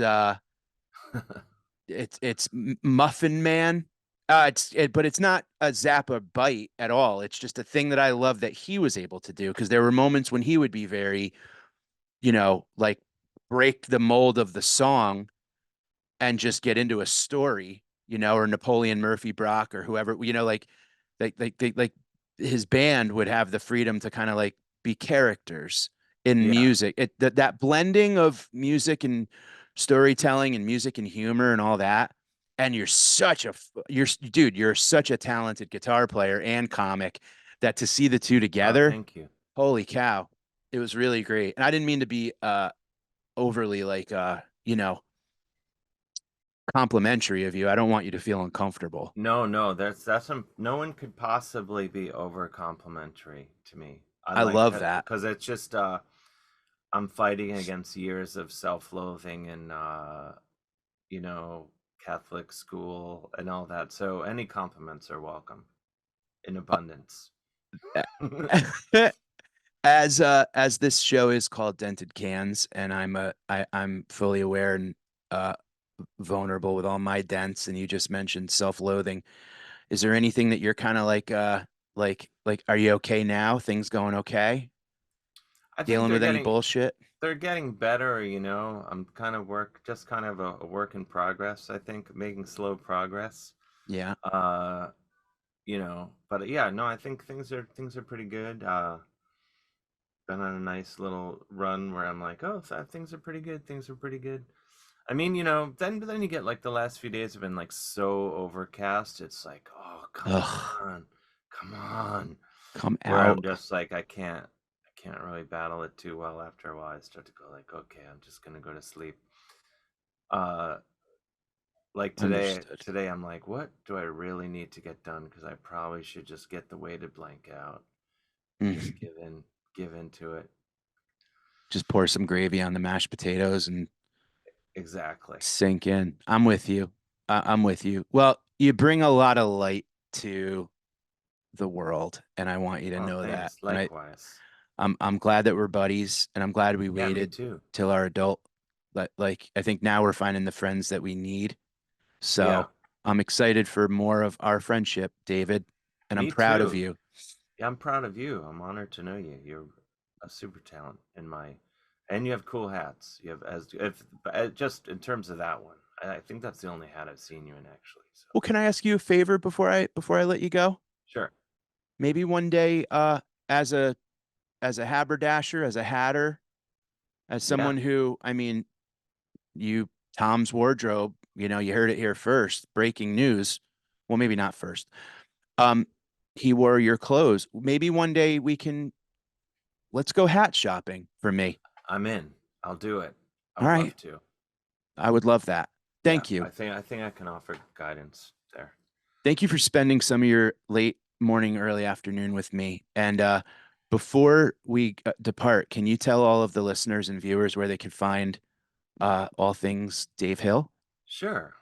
Muffin Man. But it's not a Zappa bite at all. It's just a thing that I love that he was able to do because there were moments when he would be very, like break the mold of the song and just get into a story, or Napoleon Murphy Brock or whoever, like his band would have the freedom to kind of like be characters in Yeah. music. That blending of music and storytelling and music and humor and all that. And you're such a talented guitar player and comic that to see the two Oh, together, thank you. holy cow, it was really great. And I didn't mean to be overly like complimentary of you. I don't want you to feel uncomfortable. No, no, no one could possibly be over complimentary to me. I I like love that that. because it's just I'm fighting against years of self-loathing and you know, Catholic school and all that. So any compliments are welcome in abundance. As this show is called Dented Cans, and I'm fully aware and uh vulnerable with all my dents, and you just mentioned self-loathing. Is there anything that you're kind of like are you okay now? Things going okay? I think Dealing with any bullshit? they're getting better. I'm kind of just kind of a work in progress, I think, making slow progress. Yeah. Uh, but yeah, no, I think things are pretty good. Been on a nice little run where I'm like, oh, things are pretty good. Things are pretty good. I mean, then you get like the last few days have been like so overcast. It's like, oh, Ugh, come on. come Where I'm out. just like, I can't really battle it too well after a while. I start to go like, okay, I'm just gonna go to sleep. Uh, like Understood. today I'm like, what do I really need to get done? Because I probably should just get the weighted blanket out and just Mm. give into it. Just pour some gravy on the mashed potatoes and Exactly. sink in. I'm with you. I'm with you. Well, you bring a lot of light to the world, and I want you to Oh, know that. thanks. And Likewise. I'm glad that we're buddies, and I'm glad we Yeah, me waited too. till our adult. Like I think now we're finding the friends that we need. Yeah, So I'm excited for more of our friendship, David, and I'm me proud of too. you. Yeah, I'm proud of you. I'm honored to know you. You're a super talent in my, and you have cool hats. You have as if just in terms of that one, I think that's the only hat I've seen you in actually. So Well, can I ask you a favor before I let you go? sure. Maybe one day, as a haberdasher, as a hatter, as Yeah, someone who, I mean, you Tom's wardrobe, you heard it here first. Breaking news. Well, maybe not first. Um, he wore your clothes. Maybe one day let's go hat shopping for me. I'm in. I'll do it. I All would right. love to. I would love that. Yeah, Thank you. I think I can offer guidance there. Thank you for spending some of your late morning, early afternoon with me. And before we depart, can you tell all of the listeners and viewers where they can find all things Dave Hill? Sure.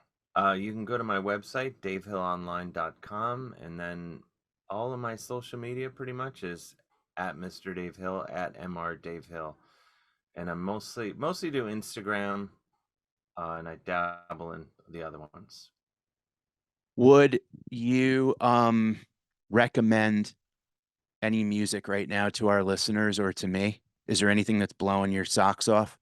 You can go to my website, davehillonline.com, and then all of my social media pretty much is at Mr. Dave Hill, at Mr. Dave Hill. And I'm mostly do Instagram, and I dabble in the other ones. Would you recommend any music right now to our listeners or to me? Is there anything that's blowing your socks off?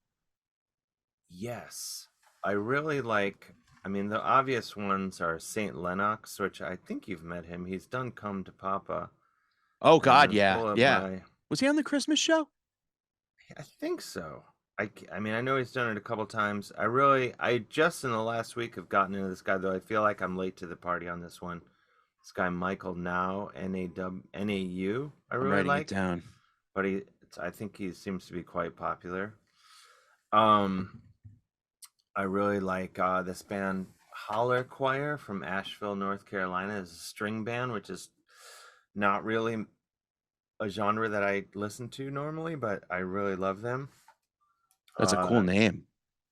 Yes. I really like, I mean, the obvious ones are Saint Lennox, which I think you've met him. He's done Come to Papa. Oh And God, then yeah, pull up yeah. my Was he on the Christmas show? I think so. I mean, I know he's done it a couple times. I just in the last week have gotten into this guy, though I feel like I'm late to the party on this one. This guy, Michael Now, Nau, I I'm really writing it like, down. but I think he seems to be quite popular. Um, I really like this band, Holler Choir from Asheville, North Carolina. It's a string band, which is not really a genre that I listen to normally, but I really love them. That's a cool Uh, name.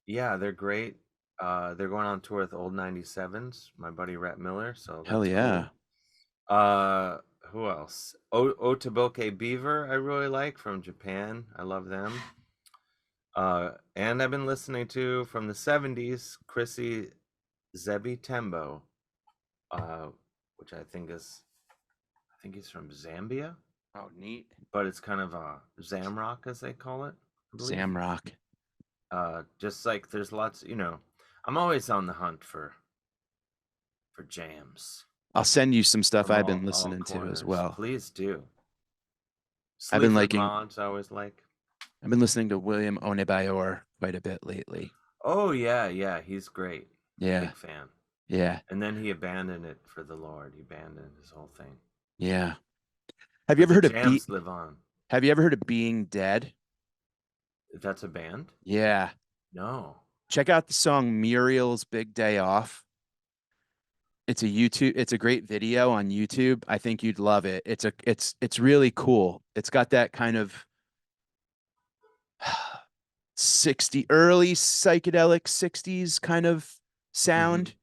Yeah, they're great. They're going on tour with Old 97s, my buddy Rhett Miller, so Hell that's yeah. cool. Uh, who else? Otoboke Beaver, I really like from Japan. I love them. And I've been listening to from the 70s, Chrissy Zebi Tembo, uh, which I think he's from Zambia, Oh, neat. but it's kind of Zamrock as they call it, I believe. Zamrock. Just like there's lots, I'm always on the hunt for jams I'll send you some stuff from I've been all listening to as corners. well. Please do. I've been Sleaford liking, Mods, I always like. I've been listening to William Onebayor quite a bit lately. Oh yeah, yeah, he's great. Yeah, Big fan. yeah, And then he abandoned it for the Lord. He abandoned his whole thing. yeah. Have you But ever the heard of jams live on. Have you ever heard of Being Dead? That's a band? Yeah. No. Check out the song Muriel's Big Day Off. It's a great video on YouTube. I think you'd love it. It's really cool. It's got that kind of early psychedelic 60s kind of Mm-hmm. sound.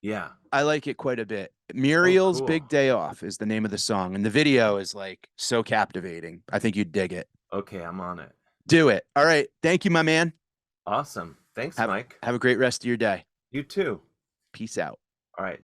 Yeah. I like it quite a bit. Oh, Muriel's cool. Big Day Off is the name of the song, and the video is like so captivating. I think you'd dig it. Okay, I'm on it. Do it. All right. Thank you, my man. Awesome. Thanks, Have Mike. have a great rest of your day. You too. Peace out. All right.